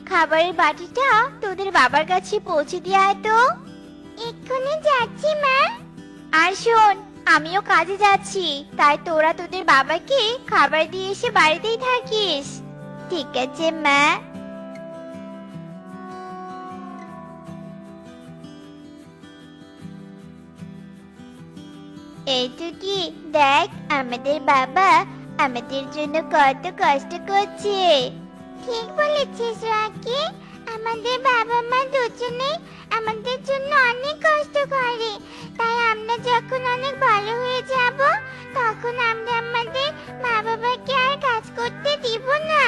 খাবারের বাটিটা তোদের বাবার কাছে পৌঁছে দিয়ে আয় তো। এক্ষুনি যাচ্ছি মা। আর শোন, আমিও কাজে যাচ্ছি, তাই তোরা তোদের বাবাকে খাবার দিয়ে এসে বাড়িতেই থাকিস। ঠিক আছে মা। এই টুকি, দেখ আমাদের বাবা আমাদের জন্য কত কষ্ট করছে। ঠিক বলেছিস রাকি, আমাদের বাবা মা দুজনেই আমাদের জন্য অনেক কষ্ট করে। তাই আমরা যখন অনেক ভালো হয়ে যাব, তখন আমরা আমাদের মা বাবাকে আর কাজ করতে দিব না।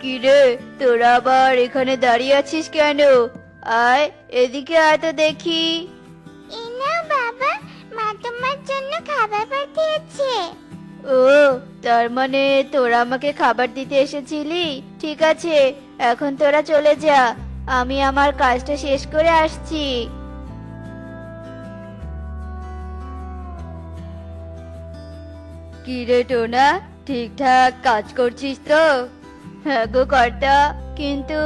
কি রে, তোরা আবার এখানে দাঁড়িয়ে আছিস কেন? আয় এদিকে আয় তো দেখি। এই নাও বাবা, মা তোমার জন্য খাবার পাঠিয়েছে। ও, তার মানে তোরা আমাকে খাবার দিতে এসেছিলি? ঠিক আছে, এখন তোরা চলে যা, আমি আমার কাজটা শেষ করে আসছি। কি রে টোনা, ঠিকঠাক কাজ করছিস তো? হ্যাঁ গো কর্তা, কিন্তু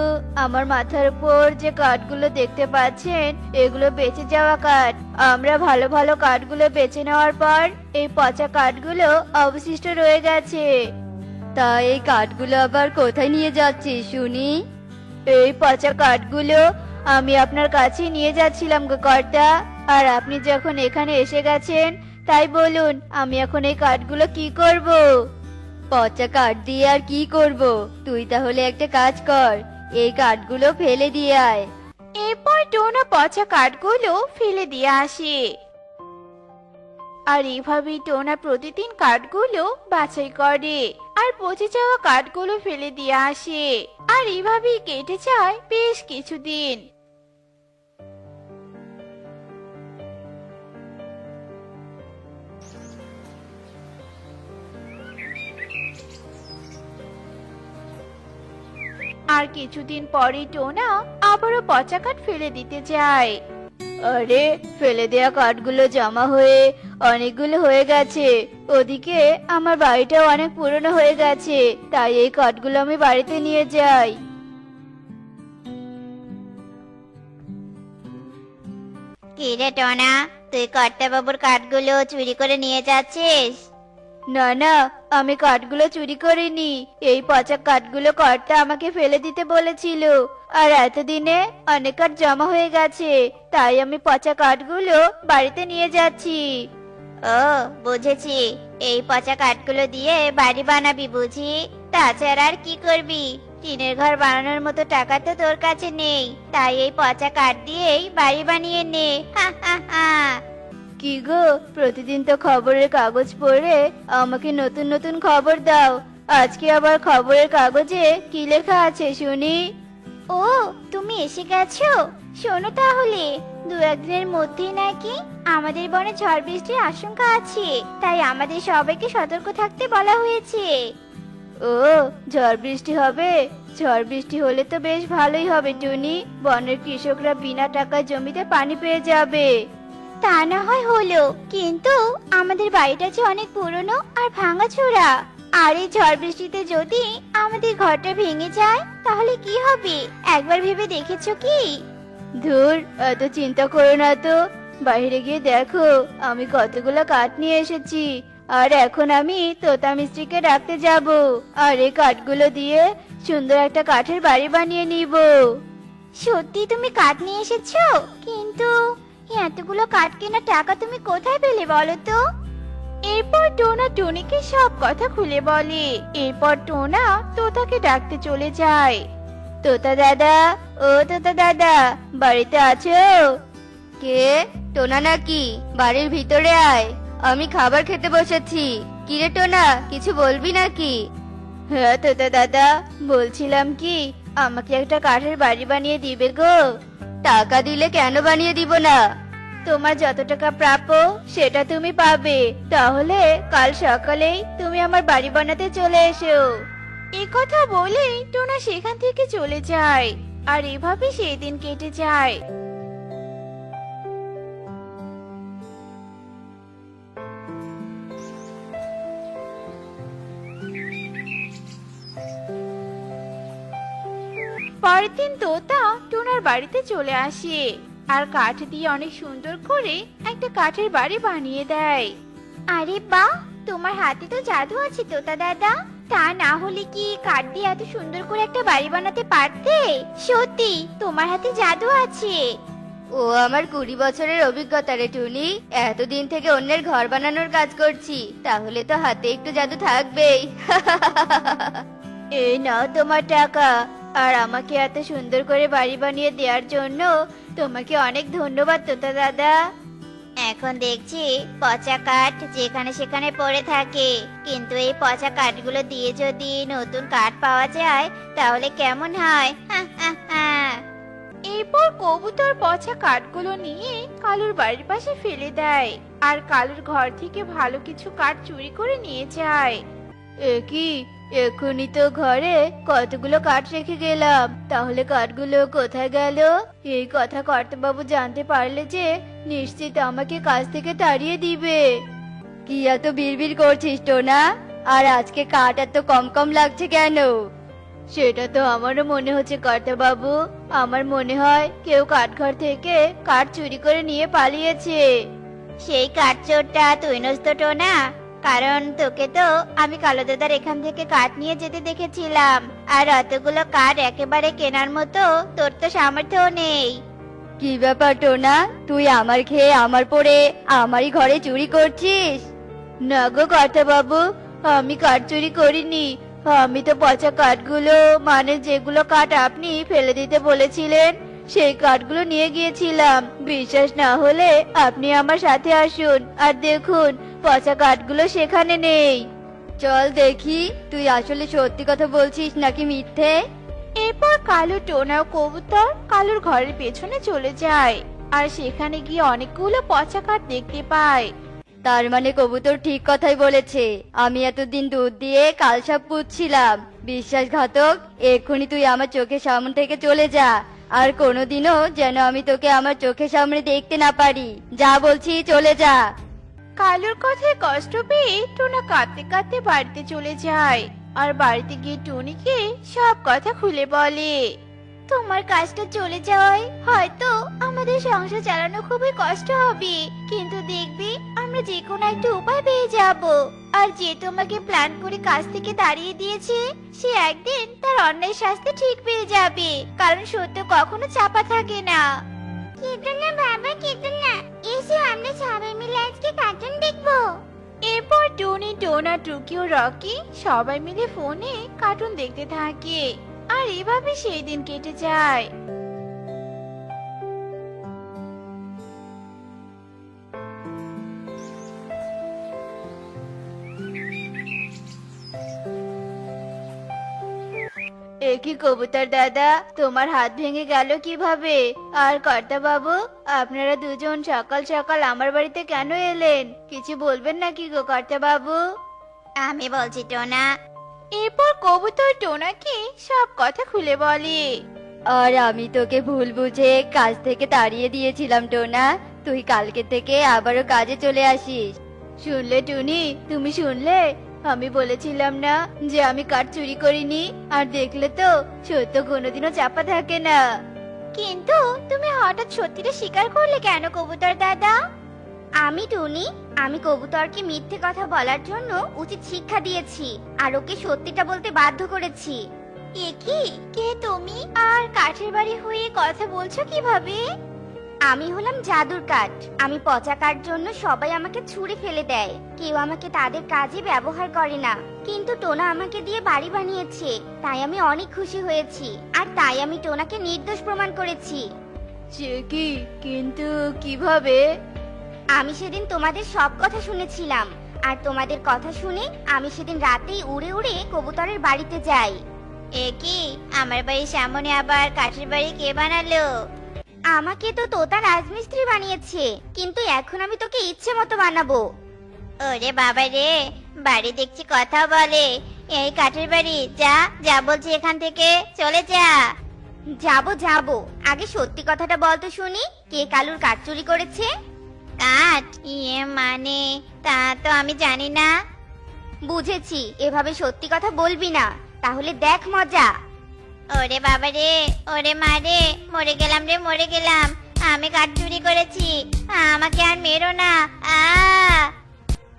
আমার মাথার উপর যে কাঠগুলো দেখতে পাচ্ছেন, এগুলো বেঁচে যাওয়া কাঠ। আমরা ভালো ভালো কাঠগুলো বেছে নেওয়ার পর এই পচা কাঠগুলো অবশিষ্ট রয়ে গেছে। তা এই কাঠগুলো আবার কোথায় নিয়ে যাচ্ছিস শুনি? এই পচা কাঠগুলো আমি আপনার কাছে নিয়ে যাচ্ছিলাম গো কর্তা। আর আপনি যখন এখানে এসে গেছেন, তাই বলুন আমি এখন এই কাঠগুলো কি করব? পচা কাঠ দিয়ে আর কি করব? তুই তাহলে একটা কাজ কর, এই কাঠগুলো ফেলে দিয়ে আয়। এরপর টোনা পচা কাঠগুলো ফেলে দিয়ে আসে। আর এভাবেই টোনা প্রতিদিন কাঠগুলো বাছাই করে আর পচে যাওয়া কাঠগুলো ফেলে দিয়ে আসে। আর এভাবেই কেটে যায় বেশ কিছুদিন। আর কিছুদিন পরে টোনা আবারও পচা কাঠ ফেলে দিতে যায়। আরে, ফেলে দেয়া কাঠগুলো জমা হয়ে অনেকগুলো হয়ে গেছে। ওদিকে আমার বাড়িটাও অনেক পুরনো হয়ে গেছে, তাই এই কাঠগুলো আমি বাড়িতে নিয়ে যাই। কি রে টোনা, তুই কর্তা বাবুর কাঠগুলো চুরি করে নিয়ে যাচ্ছিস? না না, আমি কাঠগুলো চুরি করিনি। এই পচা কাঠগুলো কর্তা আমাকে ফেলে দিতে বলেছিল, আর এতদিনে অনেক কাঠ জমা হয়ে গেছে, তাই আমি পচা কাঠগুলো বাড়িতে নিয়ে যাচ্ছি। ও, বুঝেছি, এই পচা কাঠগুলো দিয়ে বাড়ি বানাবি বুঝি? তাছাড়া আর কি করবি? টিনের ঘর বানানোর মতো টাকা তো তোর কাছে নেই, তাই এই পচা কাঠ দিয়েই বাড়ি বানিয়ে নে। হা হা হা। কি গো, প্রতিদিন তো খবরের কাগজ পড়ে আমাকে নতুন নতুন খবর দাও। আজকে আবার খবরের কাগজে কি লেখা আছে শুনি? ও, তুমি এসে গেছো। শোনো তাহলে, দু একদিনের মধ্যেই নাকি আমাদের বনে ঝড় বৃষ্টির আশঙ্কা আছে, তাই আমাদের সবাইকে সতর্ক থাকতে বলা হয়েছে। ও, ঝড় বৃষ্টি হবে? ঝড় বৃষ্টি হলে তো বেশ ভালোই হবে টুনি, বনের কৃষকরা বিনা টাকায় জমিতে পানি পেয়ে যাবে। তা না হয় হলো, কিন্তু আমাদের বাড়িটা যে অনেক পুরনো আর ভাঙাচোরা, আর এই ঝড় বৃষ্টিতে যদি আমাদের ঘরটা ভেঙে যায় তাহলে কি হবে? একবার ভেবে দেখেছো কি? ধুর, এত চিন্তা করো না তো। বাইরে গিয়ে দেখো আমি কতগুলো কাঠ নিয়ে এসেছি, আর এখন আমি তোতা মিস্ত্রিকে ডাকতে যাব, আর এই কাঠগুলো দিয়ে সুন্দর একটা কাঠের বাড়ি বানিয়ে নিব। সত্যি তুমি কাঠ নিয়ে এসেছো? কিন্তু এতগুলো কাঠ কেনার টাকা তুমি কোথায় পেলে বলো তো? এরপর টোনা টুনিকে সব কথা খুলে বলে। এরপর টোনা তোতাকে ডাকতে চলে যায়। তোতা দাদা, ও তোতা দাদা, বাড়িতে আছো? কে? টোনা নাকি? বাড়ির ভিতরে আয়, আমি খাবার খেতে বসেছি। কিরে টোনা, কিছু বলবি নাকি? হ্যাঁ তোতা দাদা, বলছিলাম কি, আমাকে একটা কাঠের বাড়ি বানিয়ে দিবে গো? টাকা দিলে কেন বানিয়ে দিব না? তোমার যত টাকা প্রাপ্য সেটা তুমি পাবে। তাহলে কাল সকালেই তুমি আমার বাড়ি বানাতে চলে এসো। এ কথা বলে টোনা সেখান থেকে চলে যায়। আর এভাবে সেই দিন কেটে যায়। পরের দিন তোতা টোনার বাড়িতে চলে আসে আর কাঠ দিয়ে অনেক সুন্দর করে একটা কাঠের বাড়ি বানিয়ে দেয়। আরে বাহ, তোমার হাতে তো জাদু আছে তোতা দাদা। তা না হলে কি কাঠ দিয়ে এত সুন্দর করে একটা বাড়ি বানাতে পারতে? সত্যি তোমার হাতে জাদু আছে। ও আমার 20 বছরের অভিজ্ঞতা রে টুনি। এতদিন থেকে অন্যের ঘর বানানোর কাজ করছি, তাহলে তো হাতে একটু জাদু থাকবেই। এই নাও তোমার টাকা। আর আমাকে এত সুন্দর করে বাড়ি বানিয়ে দেওয়ার জন্য তোমাকে অনেক ধন্যবাদ তোতা দাদা। এখন দেখছি পচা কাঠ যেখানে সেখানে পড়ে থাকে, কিন্তু এই পচা কাঠগুলো দিয়ে যদি নতুন কাঠ পাওয়া যায় তাহলে কেমন হয়? হা, হা, হা। এরপর কবুতর পচা কাঠগুলো নিয়ে কালুর বাড়ির পাশে ফেলে দেয় আর কালুর ঘর থেকে ভালো কিছু কাঠ চুরি করে নিয়ে যায়। এ কি, এখনই তো ঘরে কতগুলো কাঠ রেখে গেলাম, তাহলে কাঠগুলো কোথায় গেল? এই কথা কর্তাবাবু জানতে পারলে যে নিশ্চিত আমাকে কাজ থেকে তাড়িয়ে দিবে। কি এত বিড়বিড় করছিস টোনা? আর আজকে কাঠ এত কম কম লাগছে কেন? সেটা তো আমারও মনে হচ্ছে কর্তাবাবু। আমার মনে হয় কেউ কাঠঘর থেকে কাঠ চুরি করে নিয়ে পালিয়েছে। সেই কাঠ চোরটা তুই নস তো টোনা, কারণ তোকে তো আমি কালো দাদার এখান থেকে কাঠ নিয়ে যেতে দেখেছিলাম। আর অতগুলো কাঠ একেবারে কেনার মতো তোর তো সামর্থ্য নেই। কি ব্যাপার টোনা, তুই আমার খেয়ে আমার পরে আমারই ঘরে চুরি করছিস? না গো কর্তাবাবু, আমি কাঠ চুরি করিনি। আমি তো পচা কাঠগুলো, মানে যেগুলো কাঠ আপনি ফেলে দিতে বলেছিলেন, সেই কাঠগুলো নিয়ে গিয়েছিলাম। বিশ্বাস না হলে আপনি আমার সাথে আসুন আর দেখুন পচা কাঠগুলো সেখানে নেই। চল দেখি তুই আসলে সত্যি কথা বলছিস নাকি মিথ্যে। এরপর কালু, টোনা ও কবুতর কালুর ঘরের পেছনে চলে যায় আর সেখানে গিয়ে অনেকগুলো পচা কাঠ দেখতে পায়। তার মানে কবুতর ঠিক কথাই বলেছে। আমি এতদিন দুধ দিয়ে কালসাপ পুচ্ছিলাম। বিশ্বাসঘাতক, এক্ষুনি তুই আমার চোখের সামনে থেকে চলে যা। আর কোনোদিনও যেন আমি তোকে আমার চোখের সামনে দেখতে না পারি। যা বলছি, চলে যা। কালুর কথায় কষ্ট পেয়ে টোনা কাঁদতে কাঁদতে বাড়িতে চলে যায় আর বাড়িতে গিয়ে টুনিকে সব কথা খুলে বলে। তোমার কাজটা চলে যাওয়ায় হয়তো আমাদের সংসার চালানো খুবই কষ্ট হবে, কিন্তু দেখবি আমরা যে কোনো একটা উপায় পেয়ে যাব। আর যে তোমাকে প্ল্যান করে কাজ থেকে তাড়িয়ে দিয়েছে, সে একদিন তার অন্যায় শাস্তি ঠিক পেয়ে যাবে, কারণ সত্য কখনো চাপা থাকে না। কেঁদো না বাবা, কেঁদো না, এসো আমরা সবাই মিলে আজকে কার্টুন দেখবো। এরপর টুনি, টোনা, টুকি ও রকি সবাই মিলে ফোনে কার্টুন দেখতে থাকে আর এভাবে সেই দিন কেটে যায়। এ কি কবুতর দাদা, তোমার হাত ভেঙে গেল কিভাবে? আর কর্তা বাবু, আপনারা দুজন সকাল সকাল আমার বাড়িতে কেন এলেন? কিছু বলবেন নাকি গো কর্তা বাবু? আমি বলছি টোনা। এরপর কবুতর টোনাকে সব কথা খুলে বলে। আর আমি তোকে ভুল বুঝে কাজ থেকে তাড়িয়ে দিয়েছিলাম টোনা। তুই কালকে থেকে আবারও কাজে চলে আসিস। শুনলে টুনি, তুমি শুনলে? আমি বলেছিলাম না যে আমি কাঠ চুরি করিনি। আর দেখলে তো, সত্য কোনোদিনও চাপা থাকে না। কিন্তু তুমি হঠাৎ সত্যিটা স্বীকার করলে কেন কবুতর দাদা? আমি টুনি, আমি কবুতরকে মিথ্যে কথা বলার জন্য উচিত শিক্ষা দিয়েছি আর ওকে সত্যিটা বলতে বাধ্য করেছি। এ কি, কে তুমি? আর কাঠের বাড়ি হয়ে কথা বলছো কিভাবে? আমি হলাম জাদুর কাঠ। আমি পচা কাঠ জন্য সবাই আমাকে ছুঁড়ে ফেলে দেয়, কেউ আমাকে তাদের কাজে ব্যবহার করে না। কিন্তু টোনা আমাকে দিয়ে বাড়ি বানিয়েছে, তাই আমি অনেক খুশি হয়েছি। আর তাই আমি টোনাকে নির্দোষ প্রমাণ করেছি। সে কি, কিন্তু কিভাবে? আমি সেদিন তোমাদের সব কথা শুনেছিলাম, আর তোমাদের কথা শুনে আমি সেদিন রাতেই উড়ে উড়ে কবুতরের বাড়িতে যাই। এ কি, আমার বাড়ির সামনে আবার কাঠের বাড়ি কে বানালো? আমাকে তো তোতা রাজমিস্ত্রি বানিয়েছে, কিন্তু এখন আমি তোকে ইচ্ছে মতো বানাবো। ওরে বাবা রে, বাড়ি দেখছি কথা বলে। এই কাঠের বাড়ি, যা যা বলছি এখান থেকে চলে যা। যাবো যাবো, আগে সত্যি কথাটা বল তো শুনি, কে কালুর কাঠ চুরি করেছে? কাঠ? মানে তা তো আমি জানি না। বুঝেছি, এভাবে সত্যি কথা বলবি না, তাহলে দেখ মজা। ওরে বাবা রে, ওরে মা রে, মরে গেলাম রে, মরে গেলাম। আমি কাঠ চুরি করেছি, আমাকে আর মেরো না।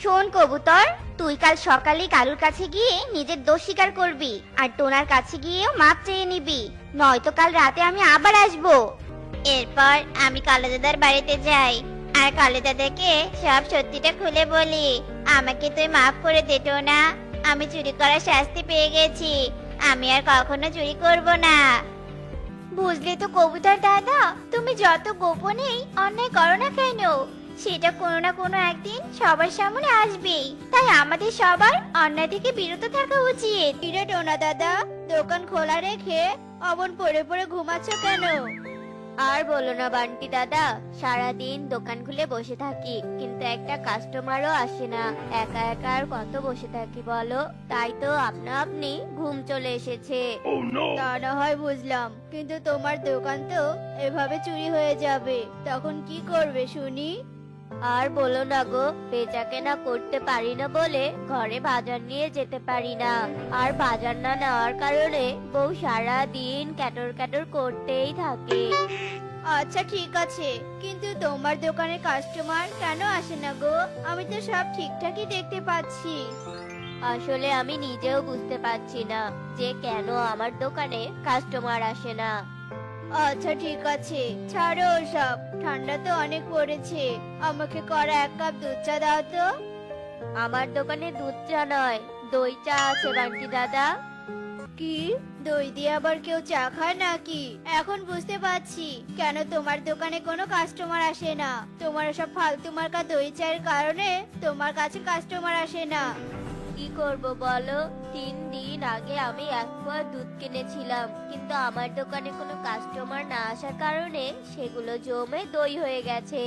শোন কবুতর, তুই কাল সকালে কালুর কাছে গিয়ে নিজের দোষ স্বীকার করবি, আর টোনার কাছে গিয়েও মাপ চেয়ে নিবি, নয়তো কাল রাতে আমি আবার আসবো। এরপর আমি কালু দাদার বাড়িতে যাই, আর কালু দাদাকে সব সত্যিটা খুলে বলি। আমাকে তুই মাফ করে দে টোনা, আমি চুরি করার শাস্তি পেয়ে গেছি, আমি আর কখনো চুরি করব না। বুঝলে তো কবুতর দাদা, তুমি যত গোপনেই অন্যায় করো না কেন, সেটা কোনো না কোনো একদিন সবার সামনে আসবেই। তাই আমাদের সবার অন্যায় থেকে বিরত থাকা উচিত। কিরে টোনা দাদা, দোকান খোলা রেখে অমন পড়ে পড়ে ঘুমাচ্ছ কেন? আর বলো না বান্টি দাদা, সারাদিন দোকান খুলে বসে থাকি, কিন্তু একটা কাস্টমারও আসে না। একা একা আর কত বসে থাকি বলো, তাই তো আপনা আপনি ঘুম চলে এসেছে। তা না হয় বুঝলাম, কিন্তু তোমার দোকান তো এভাবে চুরি হয়ে যাবে, তখন কি করবে শুনি? আর বলো না গো, বেচা কেনা করতে পারি না বলে ঘরে বাজার নিয়ে যেতে পারি না। আর বাজার না নেওয়ার কারণে বউ সারা দিন ক্যাটর ক্যাটর করতেই থাকে। আচ্ছা ঠিক আছে, কিন্তু তোমার দোকানে কাস্টমার কেন আসে না গো? আমি তো সব ঠিকঠাকই দেখতে পাচ্ছি। আসলে আমি নিজেও বুঝতে পারছি না যে কেন আমার দোকানে কাস্টমার আসে না। আচ্ছা ঠিক আছে, ছাড়ো সব, ঠান্ডা তো অনেক পড়েছে, আমাকে করা 1 কাপ দুধ চা দাও তো। আমার দোকানে দুধ চা নয়, দই চা আছে বান্টি দাদা। কি, দই দিয়ে আবার কেউ চা খায় নাকি? এখন বুঝতে পারছি কেন তোমার দোকানে কোনো কাস্টমার আসে না। তোমার সব ফালতু মার্কা দই চায়ের কারণে তোমার কাছে কাস্টমার আসে না। কি করব বলো, 3 দিন আগে আমি 1 পোয়া দুধ কিনেছিলাম, কিন্তু আমার দোকানে কোনো কাস্টমার না আসার কারণে সেগুলো জমে দই হয়ে গেছে।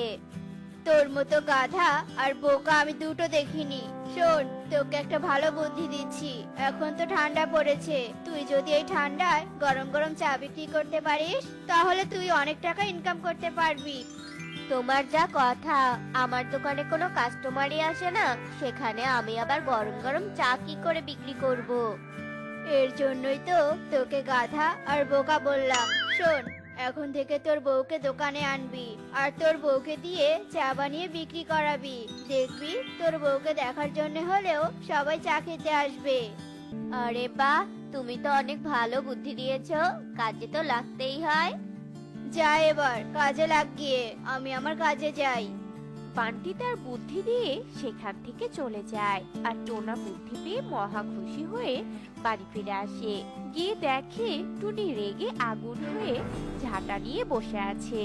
তোর মতো গাধা আর বোকা আমি দুটো দেখিনি। শোন, তোকে একটা ভালো বুদ্ধি দিচ্ছি। এখন তো ঠান্ডা পড়েছে, তুই যদি এই ঠান্ডায় গরম গরম চা বিক্রি করতে পারিস, তাহলে তুই অনেক টাকা ইনকাম করতে পারবি। তোমার যা কথা, আমার দোকানে কোনো কাস্টমারই আসে না, সেখানে আমি আবার গরম গরম চা কি করে বিক্রি করব? এর জন্যই তো তোকে গাধা আর বোকা বললাম। শোন, এখন থেকে তোর বউকে দোকানে আনবি, আর তোর বউকে দিয়ে চা বানিয়ে বিক্রি করাবি। দেখবি তোর বউকে দেখার জন্য হলেও সবাই চা খেতে আসবে। আরে বাহ, তুমি তো অনেক ভালো বুদ্ধি দিয়েছো, কাজে তো লাগতেই হয়। যা এবার কাজে লাগ গিয়ে, আমি আমার কাজে যাই। বান্টি তার বুদ্ধি দিয়ে সেখান থেকে চলে যায়, আর টোনা বুদ্ধি পেয়ে মহা খুশি হয়ে বাড়ি ফিরে আসে। গিয়ে দেখে টুনি রেগে আগুন হয়ে ঝাঁটা নিয়ে বসে আছে।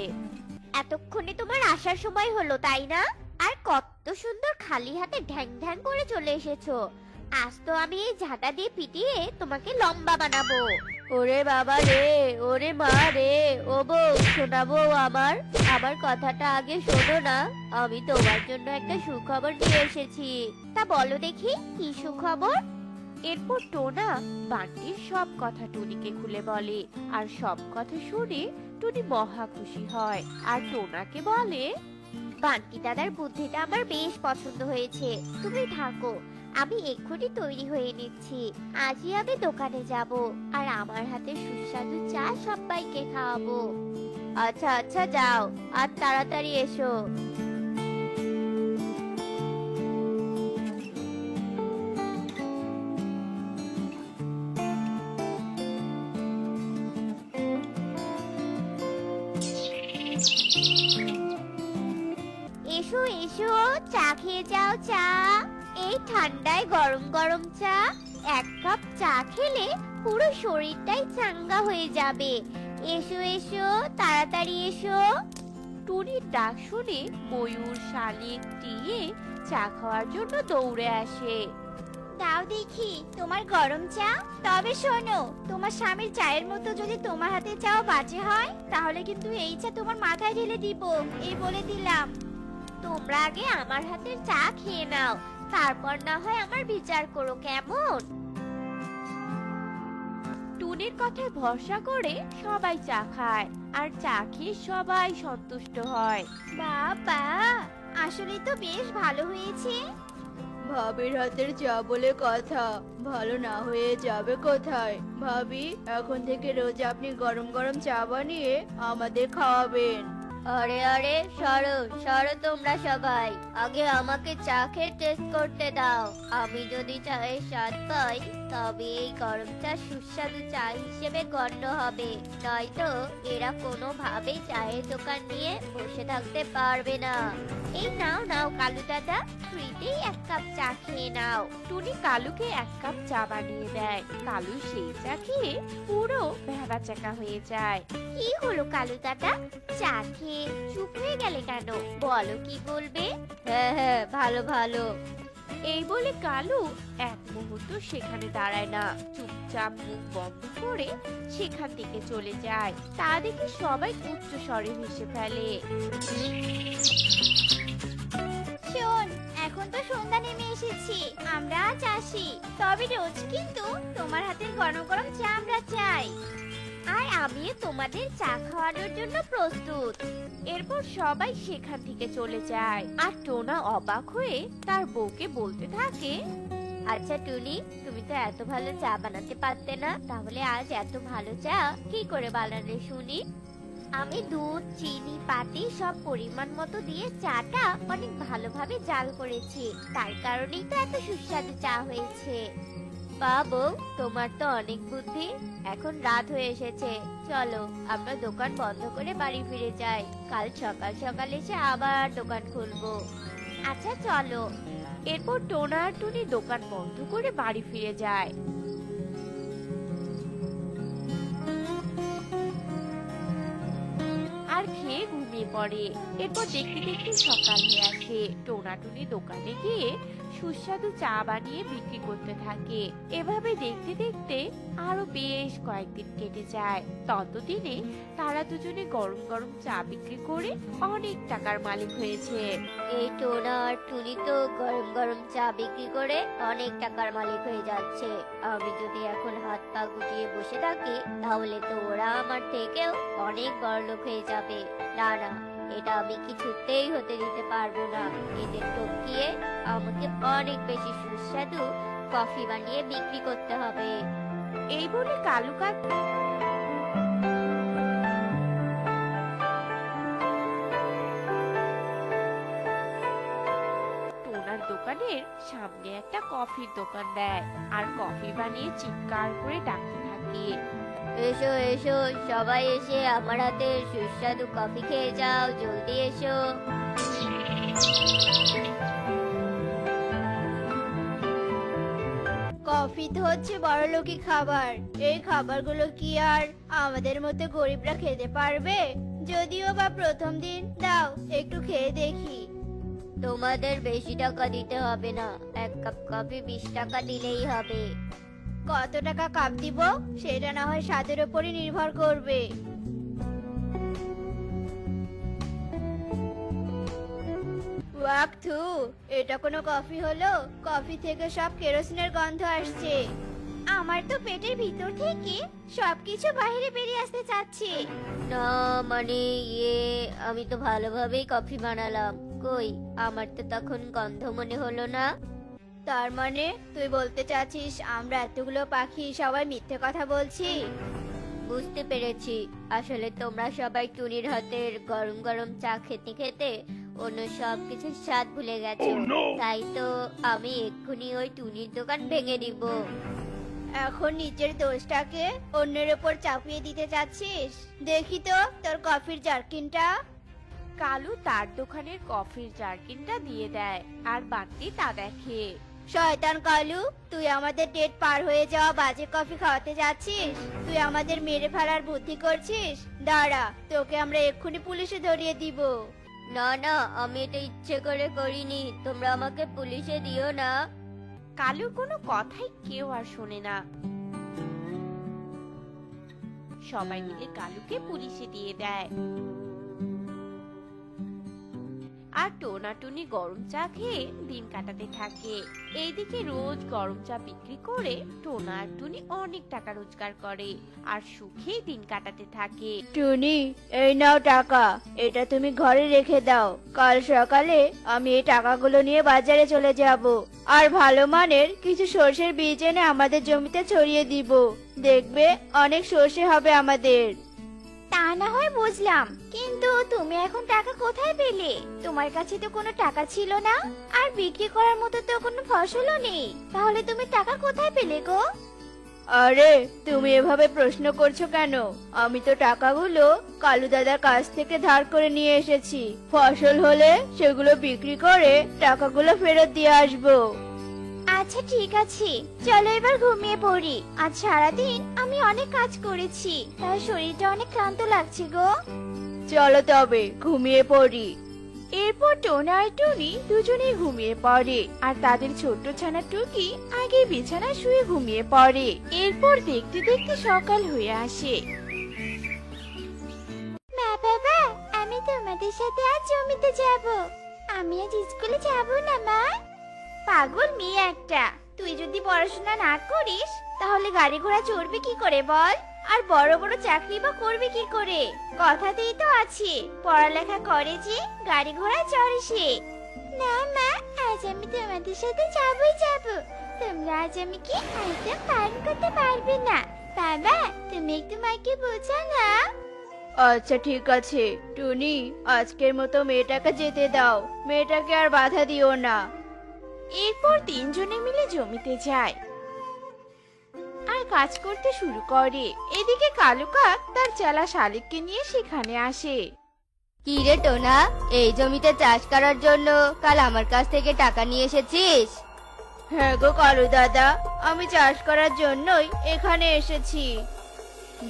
এতক্ষণে তোমার আসার সময় হলো তাই না? আর কত সুন্দর খালি হাতে ঢ্যাং ঢ্যাং করে চলে এসেছো। আজ তো আমি এই ঝাঁটা দিয়ে পিটিয়ে তোমাকে লম্বা বানাবো। ওরে বাবা রে, ওরে মা রে, ও বউ, শোনা বউ আমার, আমার কথাটা আগে শোনো না। আমি তোমার জন্য একটা সুখবর নিয়ে এসেছি। তা বলো দেখি, কি সুখবর? এরপর টোনা বান্টির সব কথা টুনিকে খুলে বলে, আর সব কথা শুনে টুনি মহা খুশি হয়, আর টোনাকে বলে, বান্টি দাদার বুদ্ধিটা আমার বেশ পছন্দ হয়েছে, তুমি থাকো, আমি এক্ষুনি তৈরি হয়ে নিচ্ছি। আজই আমি দোকানে যাব, আর আমার হাতে সুস্বাদু চা সবাইকে খাওয়াবো। আচ্ছা আচ্ছা যাও, আর তাড়াতাড়ি এসো। এসো এসো, চা খেয়ে যাও চা। এই ঠান্ডায় গরম গরম চা, 1 কাপ চা খেলে পুরো শরীরটাই চাঙ্গা হয়ে যাবে। এসো এসো, তাড়াতাড়ি এসো। টুনির ডাক শুনে ময়ূর, শালিক, টিয়ে চা খাওয়ার জন্য দৌড়ে আসে। দাও দেখি তোমার গরম চা। তবে শোনো, তোমার স্বামীর চায়ের মতো যদি তোমার হাতে চাও বাজে হয়, তাহলে কিন্তু এই চা তোমার মাথায় ঢেলে দিব, এই বলে দিলাম। তোমরা আগে আমার হাতের চা খেয়ে নাও, তারপর না হয় আমার বিচার করো, কেমন? টুনির কথায় ভরসা করে সবাই চা খায়, আর চা খেয়ে সবাই সন্তুষ্ট হয়। বাবা, আসলে তো বেশ ভালো হয়েছে। ভাবির হাতের চা বলে কথা, ভালো না হয়ে যাবে কোথায়? ভাবি, এখন থেকে রোজ আপনি গরম গরম চা বানিয়ে আমাদের খাওয়াবেন। আরে আরে, সরো সরো তোমরা সবাই, আগে আমাকে চা খেয়ে টেস্ট করতে দাও। আমি যদি চায়ের স্বাদ পাই তবে এই গরম চা সুস্বাদু চা হিসেবে গণ্য হবে, নয়তো এরা কোনোভাবেই চায়ের দোকান নিয়ে বসে থাকতে পারবে না। এই নাও নাও কালু দাদা, ফ্রিতেই এক কাপ চা খেয়ে নাও। টুনি কালুকে এক কাপ চা বানিয়ে দেয়। কালু সেই চা খেয়ে পুরো ভ্যাবাচ্যাকা হয়ে যায়। কি হলো কালু দাদা, চা খেয়ে চুপ হয়ে গেলে কেন? বলো কি বলবে? হ্যাঁ হ্যাঁ, ভালো ভালো। এই বলে কালু এক মুহূর্ত সেখানে দাঁড়ায় না, চুপচাপ মুখ বন্ধ করে সেখান থেকে চলে যায়। তা দেখে সবাই উচ্চ স্বরে হেসে ফেলে। শোন, এখন তো সন্ধ্যা নেমে এসেছি, আমরা আজ আসি। তবে রোজ কিন্তু তোমার হাতের গরম গরম চা আমরা চাই। আর আমিও তোমাদের চা খাওয়ানোর জন্য প্রস্তুত। এরপর সবাই সেখান থেকে চলে যায়। আর টোনা অবাক হয়ে তার বউকে বলতে থাকে, আচ্ছা টুনি, তুমি তো এত ভালো চা বানাতে পারতে না, তাহলে আজ এত ভালো চা কি করে বানালে শুনি? আমি দুধ, চিনি, পাতি সব পরিমাণ মতো দিয়ে চাটা অনেক ভালোভাবে জাল করেছি, তার কারণেই তো এত সুস্বাদু চা হয়েছে। বাবু, তোমার তো অনেক বুদ্ধি। এখন রাত হয়ে এসেছে, চলো আমরা দোকান বন্ধ করে বাড়ি ফিরে যাই। কাল সকাল সকাল এসে আবার দোকান খুলবো। আচ্ছা চলো। এরপর টোনা আর টুনি দোকান বন্ধ করে বাড়ি ফিরে যায়। আর খেয়ে ঘুমিয়ে পড়ে। এরপর দেখতে দেখতে সকাল হয়ে আসে। টোনা টুনি দোকানে গিয়ে সুস্বাদু চা বানিয়ে বিক্রি করতে থাকে। এভাবে দেখতে দেখতে আরো বেশ কয়েকদিন কেটে যায়। ততদিনে তারা দুজনে গরম গরম চা বিক্রি করে অনেক টাকার মালিক হয়েছে। এই টোনা আর টুনি তো গরম গরম চা বিক্রি করে অনেক টাকার মালিক হয়ে যাচ্ছে। আমি যদি এখন হাত পা গুটিয়ে বসে থাকি তাহলে তো ওরা আমার থেকেও অনেক বড়লোক হয়ে যাবে। না না, এটা আমি কিছুতেই হতে দিতে পারবো না। এদের টপকিয়ে আমাকে অনেক বেশি সুস্বাদু কফি বানিয়ে বিক্রি করতে হবে। এই বলে কালু কাক টোনার দোকানের সামনে একটা কফির দোকান দেয় আর কফি বানিয়ে চিৎকার করে ডাকতে থাকে। এসো এসো, সবাই এসে আমার হাতে সুস্বাদু কফি খেয়ে যাও, জলদি এসো। কফি তো হচ্ছে বড়লোকি খাবার, এই খাবারগুলো কি আর আমাদের মতো গরিবরা খেতে পারবে? যদিও বা প্রথম দিন, দাও একটু খেয়ে দেখি। তোমাদের বেশি টাকা দিতে হবে না, এক কাপ কফি 20 টাকা দিলেই হবে। কত টাকা কাপ দিব সেটা না হয় স্বাদের উপরই নির্ভর করবে। ওয়াক থু, এটা কোনো কফি হলো? কফি থেকে সব কেরোসিনের গন্ধ আসছে। আমার তো পেটের ভিতর থেকে সবকিছু বাইরে বেরিয়ে আসতে চাচ্ছে। না মানে আমি তো ভালোভাবেই কফি বানালাম, কই আমার তো তখন গন্ধ মনে হলো না। তার মানে তুই বলতে চাচ্ছিস আমরা এতগুলো পাখি সবাই মিথ্যে কথা বলছি? বুঝতে পেরেছি, আসলে তোমরা সবাই টুনির হাতের গরম গরম চা খেতে খেতে অন্য সব কিছুর স্বাদ ভুলে গেছো। তাই তো আমি এক্ষুনি ওই টুনির দোকান ভেঙে দিব। এখন নিজের দোষটাকে অন্যের উপর চাপিয়ে দিতে চাচ্ছিস? দেখি তো তোর কফির জারকিনটা। কালু তার দোকানের কফির জারকিনটা দিয়ে দেয় আর বাড়তি তা দেখে। শয়তান কালু, তুই আমাদের ডেট পার হয়ে যাওয়া বাজে কফি খাওয়াতে যাচ্ছিস? তুই আমাদের মেরে ফেলার বুদ্ধি করছিস? দাঁড়া, তোকে আমরা এক্ষুনি পুলিশে ধরিয়ে দিব। না না, আমি এটা ইচ্ছে করে করিনি, তোমরা আমাকে পুলিশে দিও না। কালুর কোনো কথাই কেউ আর শোনে না। সবাই মিলে কালুকে পুলিশে দিয়ে দেয়। আর টোনা টোনা টুনি গরম চা খেয়ে দিন কাটাতে থাকে। এইদিকে রোজ গরম চা বিক্রি করে টোনা আর টুনি অনেক টাকা রোজগার করে আর সুখে দিন কাটাতে থাকে। টুনি, এই নাও টাকা, এটা তুমি ঘরে রেখে দাও। কাল সকালে আমি এই টাকাগুলো নিয়ে বাজারে চলে যাব আর ভালো মানের কিছু সর্ষের বীজ এনে আমাদের জমিতে ছড়িয়ে দিব। দেখবে অনেক সর্ষে হবে আমাদের। তা না হয় বুঝলাম, কিন্তু তুমি এখন টাকা কোথায় পেলে? তোমার কাছে তো কোনো টাকা ছিল না, আর বিক্রি করার মতো তো কোনো ফসলও নেই। তাহলে তুমি টাকা কোথায় পেলে গো? আরে, তুমি এভাবে প্রশ্ন করছো কেন? আমি তো টাকাগুলো কালু দাদার কাছ থেকে ধার করে নিয়ে এসেছি। ফসল হলে সেগুলো বিক্রি করে টাকাগুলো ফেরত দিয়ে আসবো। আচ্ছা ঠিক আছে, চলো এবার ঘুমিয়ে পড়ি। আজ সারাদিন আমি অনেক কাজ করেছি, তাই শরীরটা অনেক ক্লান্ত লাগছে গো। চলো তবে ঘুমিয়ে পড়ি। এরপর টোনা আর টুনি দুজনেই ঘুমিয়ে পড়ে আর তাদের ছোট্ট ছানা টুকি আগে বিছানায় শুয়ে ঘুমিয়ে পড়ে। এরপর দেখতে দেখতে সকাল হয়ে আসে। মা বাবা, আমি তোমাদের সাথে আজ জমিতে যাব। আমি আজ স্কুলে যাব না মা। পাগল মেয়ে একটা, তুই যদি পড়াশোনা না করিস তাহলে গাড়ি ঘোড়া চড়বি কি করে বল? আর বড় বড় চাকরি বা করবি কি করে? কথাতেই তো আছে, পড়ালেখা করে যে গাড়ি ঘোড়া চড়ে সে। না মা, আজ আমি তোমাদের সাথে যাবই যাব। তোমরা আজ আমাকে একদম পালন করতে পারবে না। বাবা, তুমি একটু মাকে বোঝাও না। আচ্ছা ঠিক আছে টুনি, আজকের মতো মেয়েটাকে যেতে দাও। মেয়েটাকে আর বাধা দিও না। এরপর তিনজনে মিলে জমিতে যায় আর কাজ করতে শুরু করে। এদিকে কালু কাক তার চেলা শালিককে নিয়ে সেখানে আসে। কি রে টোনা, এই জমিতে চাষ করার জন্য কাল আমার কাছ থেকে টাকা নিয়ে এসেছিস? হ্যাঁ গো কালু দাদা, আমি চাষ করার জন্যই এখানে এসেছি।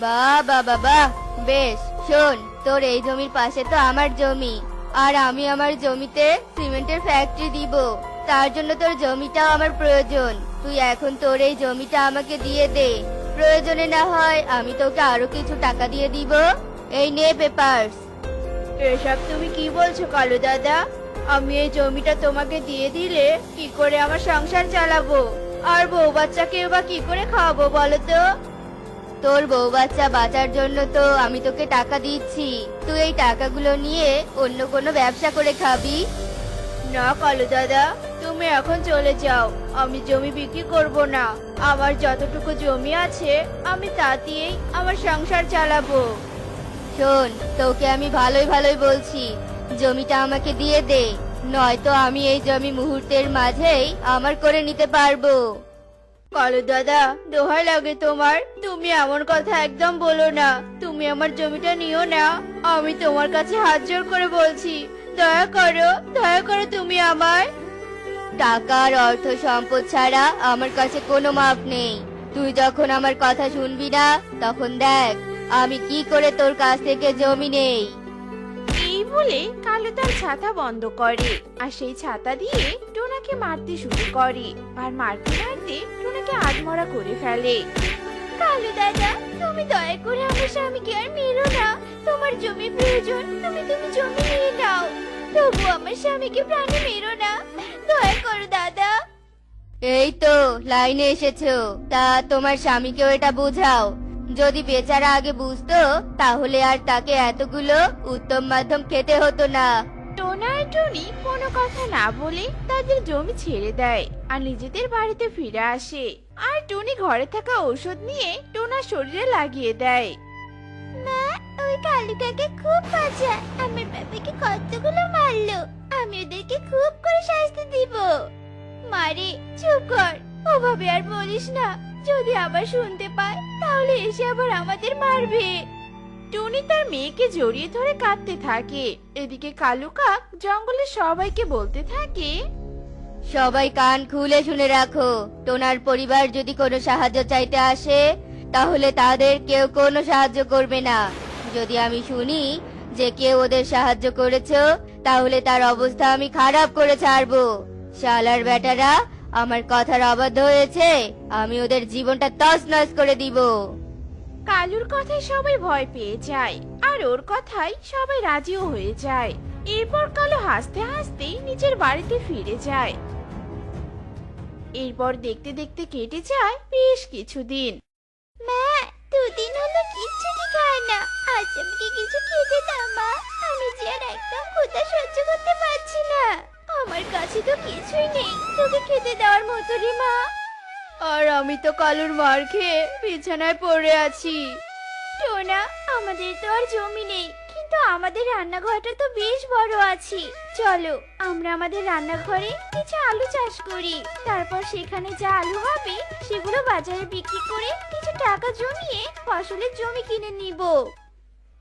বাহ বাহ বাহ বাহ, বেশ। শোন, তোর এই জমির পাশে তো আমার জমি, আর আমি আমার জমিতে সিমেন্টের ফ্যাক্টরি দিব। তার জন্য তোর জমিটাও আমার প্রয়োজন। তুই এখন তোর এই জমিটা আমাকে দিয়ে দে। প্রয়োজনে না হয় আমি তোকে আরো কিছু টাকা দিয়ে দিব। এই নে পেপারস। এসব তুমি কি বলছো কালু দাদা? আমি এই জমিটা তোমাকে দিয়ে দিলে কি করে আমার সংসার চালাবো? আর বউ বাচ্চাকে বা কি করে খাওয়াবো বলো তো? তোর বউ বাচ্চা বাঁচার জন্য তো আমি তোকে টাকা দিচ্ছি। তুই এই টাকাগুলো নিয়ে অন্য কোনো ব্যবসা করে খাবি। না কালু দাদা, তুমি এখন চলে যাও। আমি জমি বিক্রি করব না। আমার যতটুকু জমি আছে আমি তা দিয়েই আমার সংসার চালাবো। শোন, তোকে আমি ভালোই ভালোই বলছি, জমিটা আমাকে দিয়ে দে, নয়তো আমি এই জমি মুহূর্তের মাঝেই আমার করে নিতে পারবো। কালু দাদা, দোহাই লাগে তোমার, তুমি এমন কথা একদম বলো না। তুমি আমার জমিটা নিও না। আমি তোমার কাছে হাত জোড় করে বলছি, দয়া করো তুমি আমায়। টাকার অর্থ সম্পদ ছাড়া আমার কাছে কোনো মাপ নেই। তুই যখন আমার কথা শুনবি না, তখন দেখ আমি কি করে তোর কাছ থেকে জমি নেই। এই বলে কালু তার ছাতা বন্ধ করে আর সেই ছাতা দিয়ে টোনাকে মারতে শুরু করে। আর মারতে মারতে টোনাকে আধমরা করে ফেলে। কালু দাদা, তুমি দয়া করে আমার স্বামীকে আর মেরো না। তোমার জমি প্রয়োজন, তুমি জমি নিয়ে নাও। তবু আমার স্বামীকে প্রাণে মেরো না, দয়া করো দাদা। এই তো লাইনে এসেছো। তা তোমার স্বামীকেও এটা বোঝাও। যদি বেচারা আগে বুঝতো তাহলে আর তাকে এতগুলো উত্তম মাধ্যম খেতে হতো না। টোনা আর টুনি কোনো কথা না বলে তাদের জমি ছেড়ে দেয় আর নিজেদের বাড়িতে ফিরে আসে। আর টুনি ঘরে থাকা ঔষধ নিয়ে টোনার শরীরে লাগিয়ে দেয়। মা, ওই কালু কাকা খুব বাজা, আমার বাবাকে কতগুলো মারলো। আমি ওদেরকে খুব করে শাস্তি দিব। মারে, চুপ কর, ওভাবে আর বলিস না। যদি আবার শুনতে পায় তাহলে এসে আবার আমাদের মারবে। টুনি তার মেয়েকে জড়িয়ে ধরে কাঁদতে থাকে। এদিকে কালু কাক জঙ্গলের সবাইকে বলতে থাকে, সবাই কান খুলে শুনে রাখো। টোনার পরিবার যদি কোনো সাহায্য চাইতে আসে তাহলে তাদের কেউ কোনো সাহায্য করবে না। যদি আমি শুনি যে কেউ ওদের সাহায্য করেছো তাহলে তার অবস্থা আমি খারাপ করে ছাড়বো। শালার বেটারা আমার কথার অবাধ্য হয়েছে, আমি ওদের জীবনটা তছনছ করে দিব। কালুর কথায় সবাই ভয় পেয়ে যায় আর ওর কথায় সবাই রাজিও হয়ে যায়। এরপর কালু হাসতে হাসতে নিজের বাড়িতে ফিরে যায়। এরপর দেখতে দেখতে কেটে যায় বেশ কিছুদিন। মা, 2 দিন হলো কিচ্ছুটি খায় না। আজ আমাকে কিছু খেতে দাও মা। আমি যে আর একদম ক্ষুধা সহ্য করতে পারছি না। আমার কাছে তো কিছুই নেই তোকে খেতে দেওয়ার মতো রে মা। আর আমি তো কালুর মার খেয়ে বিছানায় পড়ে আছি। টোনা, আমাদের তো আর জমি নেই, কিন্তু আমাদের রান্নাঘরটা তো বেশ বড় আছে। চলো আমরা আমাদের রান্নাঘরে কিছু আলু চাষ করি। তারপর সেখানে যা আলু হবে সেগুলো বাজারে বিক্রি করে কিছু টাকা জমিয়ে ফসলের জমি কিনে নিব।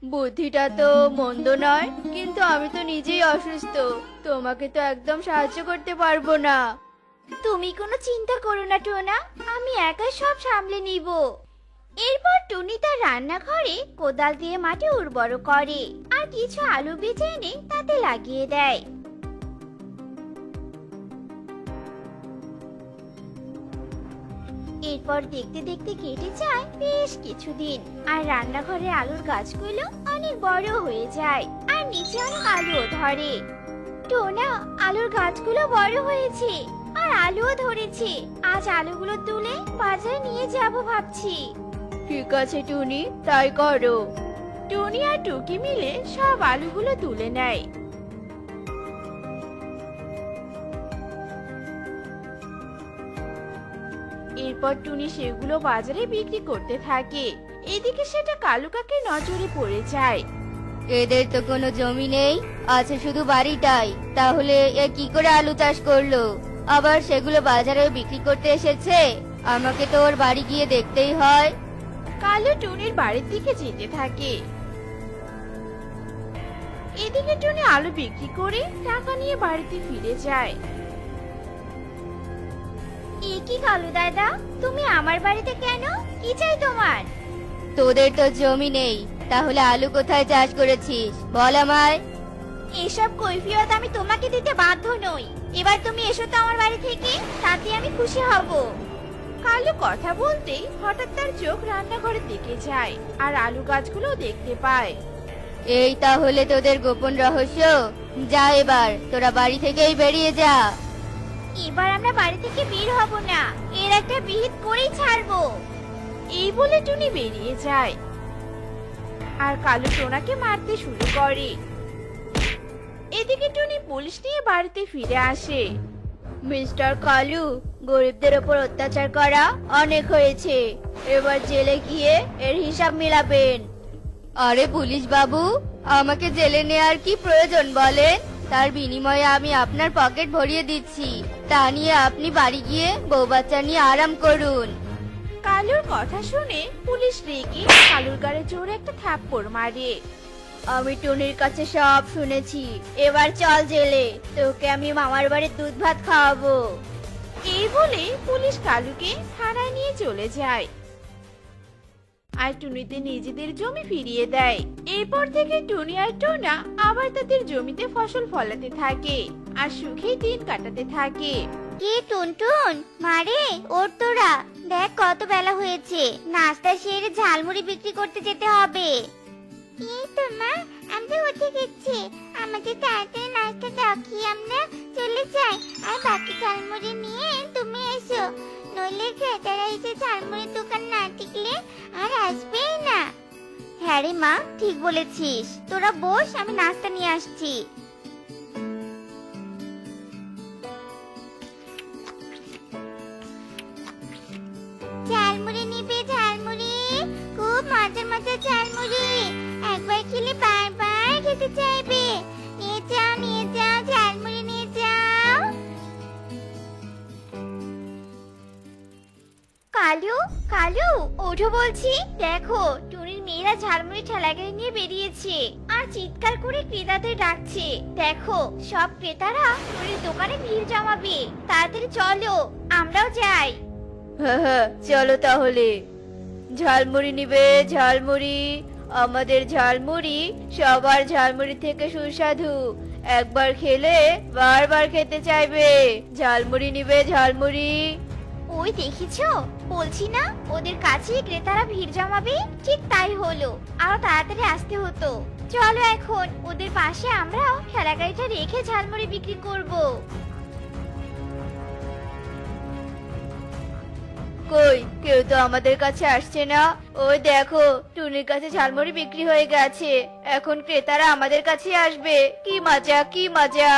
বুদ্ধিটা তো মন্দ নয়, কিন্তু আমি তো নিজেই অসুস্থ, তোমাকে তো একদম সাহায্য করতে পারবো না। তুমি কোনো চিন্তা করো না টোনা, আমি একাই সব সামলে নিব। এরপর টুনি তার রান্নাঘরে কোদাল দিয়ে মাটি উর্বর করে আর কিছু আলু বেছে এনে তাতে লাগিয়ে দেয়। এরপর দেখতে দেখতে কেটে যায় বেশ কিছুদিন, আর রান্নাঘরে আলুর গাছগুলো অনেক বড় হয়ে যায় আর নিচে অনেক আলুও ধরে। টোনা, আলুর গাছগুলো বড় হয়েছে আর আলুও ধরেছে। আজ আলুগুলো তুলে বাজারে নিয়ে যাব ভাবছি। ঠিক আছে টুনি, তাই করো। টুনি আর টুকি মিলে সব আলুগুলো তুলে নেয়। এরপর টুনি সেগুলো বাজারে বিক্রি করতে থাকে। এদিকে সেটা কালু কাকের নজরে পড়ে যায়। এদের তো কোনো জমি নেই, আছে শুধু বাড়িটাই। তাহলে এ কি করে আলু চাষ করলো? আবার সেগুলো বাজারে বিক্রি করতে এসেছে। আমাকে তো ওর বাড়ি গিয়ে দেখতেই হয়। কালু টুনির বাড়ির দিকে যেতে থাকে। এদিকে টুনি আলু বিক্রি করে টাকা নিয়ে বাড়িতে ফিরে যায়। এ কি কালু দাদা, তুমি আমার বাড়িতে কেন? কি চাই তোমার? তোদের তো জমি নেই, তাহলে আলু কোথায় চাষ করেছিস বল আমায়। এসব কৈফিয়ত আমি তোমাকে দিতে বাধ্য নই। এবার তুমি এসো তো আমার বাড়ি থেকে, তাতে আমি খুশি হব। কালু কথা বলতেই হঠাৎ তার চোখ রান্নাঘরের দিকে যায় আর আলু গাছগুলো দেখতে পায়। এই তাহলে তোদের গোপন রহস্য। যা, এবার তোরা বাড়ি থেকেই বেরিয়ে যা। এবার আমরা বাড়ি থেকে বের হব না, এর একটা বিহিত করেই ছাড়বো। এই বলে টুনি বেরিয়ে যায় আর কালু টোনাকে মারতে শুরু করে। এদিকে টুনি পুলিশ নিয়ে বাড়িতে ফিরে আসে। মিস্টার কালু, গরিবদের ওপর অত্যাচার করা অনেক হয়েছে। এবার জেলে গিয়ে এর হিসাব মিলাবেন। আরে পুলিশ বাবু, আমাকে জেলে নেওয়ার কি প্রয়োজন বলেন? তার বিনিময়ে আমি আপনার পকেট ভরিয়ে দিচ্ছি। তা নিয়ে আপনি বাড়ি গিয়ে বউ বাচ্চা নিয়ে আরাম করুন। কালুর কথা শুনে পুলিশ রেগে কালুর গায়ে জোরে একটা থাপ্পড় মারে। আমি টুনির কাছে সব শুনেছি। এবার চল জেলে, তোকে আমি মামার বাড়ির দুধ ভাত খাওয়াবো। এই বলে পুলিশ কালুকে থানায় নিয়ে চলে যায় আর টুনিতে নিজেদের জমি ফিরিয়ে দেয়। এরপর থেকে টুনি আর টোনা আবার তাদের জমিতে ফসল ফলাতে থাকে আর সুখে দিন কাটাতে থাকে। কে টুনটুন, মারে ওর তোরা, দেখ কত বেলা হয়েছে, নাস্তা সেরে ঝালমুড়ি বিক্রি করতে যেতে হবে। এই তো মা, আমরা উঠে গেছি। আমাদের তাড়াতাড়ি নাস্তা দাও, কি আমরা চলে যাই। আর বাকি ঝালমুড়ি নিয়ে তুমি এসো, নইলে ক্রেতারা এসে ঝালমুড়ির দোকান না টিকলে আর আসবেই না। হ্যাঁ রে মা, ঠিক বলেছিস। তোরা বস, আমি নাস্তা নিয়ে আসছি। ঝালমুড়ি নিবে, ঝালমুড়ি, খুব মজার মজার ঝালমুড়ি। একবার খেলে বারবার খেতে চাইবে। নিয়ে যাও, নিয়ে যাও, ঝালমুড়ি নিয়ে যাও। কালু, কালু, ওঠো বলছি। দেখো টুনির মেয়েরা ঝালমুড়ি ঠেলাগাড়ি নিয়ে বেরিয়েছে আর চিৎকার করে ক্রেতাদের ডাকছে। দেখো সব ক্রেতারা টুনির দোকানে ভিড় জমাবে। তাড়াতাড়ি চলো, আমরাও যাই। হ্যাঁ, চলো তাহলে। ঝালমুড়ি নিবে, ঝালমুড়ি। আমাদের ঝালমুড়ি সবার ঝালমুড়ি থেকে সুস্বাদু। একবার খেলে বারবার খেতে চাইবে। ঝালমুড়ি নিবে, ঝালমুড়ি। ওই দেখেছো, বলছি না ওদের কাছে ক্রেতারা ভিড় জমাবে। ঠিক তাই হলো, আরো তাড়াতাড়ি আসতে হতো। চলো এখন ওদের পাশে আমরাও ঠেলা গাড়িটা রেখে ঝালমুড়ি বিক্রি করব। কই কেউ তো আমাদের কাছে আসছে না। ওই দেখো টুনির কাছে ঝালমুড়ি বিক্রি হয়ে গেছে, এখন ক্রেতারা আমাদের কাছে আসবে। কি মজা কি মজা।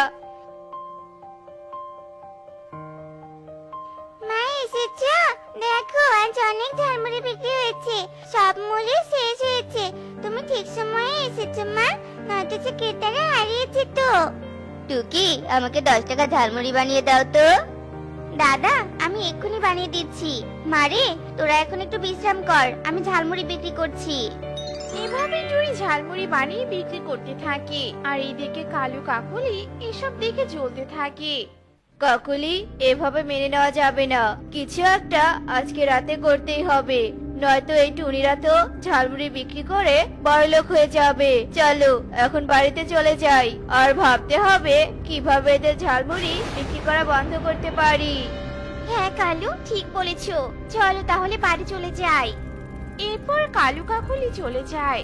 মা এসেছো, দেখো আজ অনেক ঝালমুড়ি বিক্রি হয়েছে, সব মুড়ি শেষ হয়েছে। তুমি ঠিক সময়ে এসেছো মা, নয়তো যে ক্রেতারা হারিয়েছে তো। টুকি আমাকে 10 টাকা ঝালমুড়ি বানিয়ে দাও তো। দাদা আমি এক্ষুনি বানিয়ে দিচ্ছি। মারে তোরা এখন একটু বিশ্রাম কর, আমি ঝালমুড়ি বিক্রি করছি। এভাবে টুনি ঝালমুড়ি বানিয়ে বিক্রি করতে থাকে আর এইদিকে কালু কাকলি এসব দেখে জ্বলতে থাকে। কাকুলি এভাবে মেনে নেওয়া যাবে না, কিছু একটা আজকে রাতে করতেই হবে, নয়তো এই টুনিরা তো ঝালমুড়ি বিক্রি করে বড়লোক হয়ে যাবে। চলো এখন বাড়িতে চলে যাই, আর ভাবতে হবে কিভাবে এদের ঝালমুড়ি বিক্রি করা বন্ধ করতে পারি। হ্যাঁ কালু ঠিক বলেছো, চলো তাহলে বাড়ি চলে যাই। এরপর কালু কাকলি চলে যায়।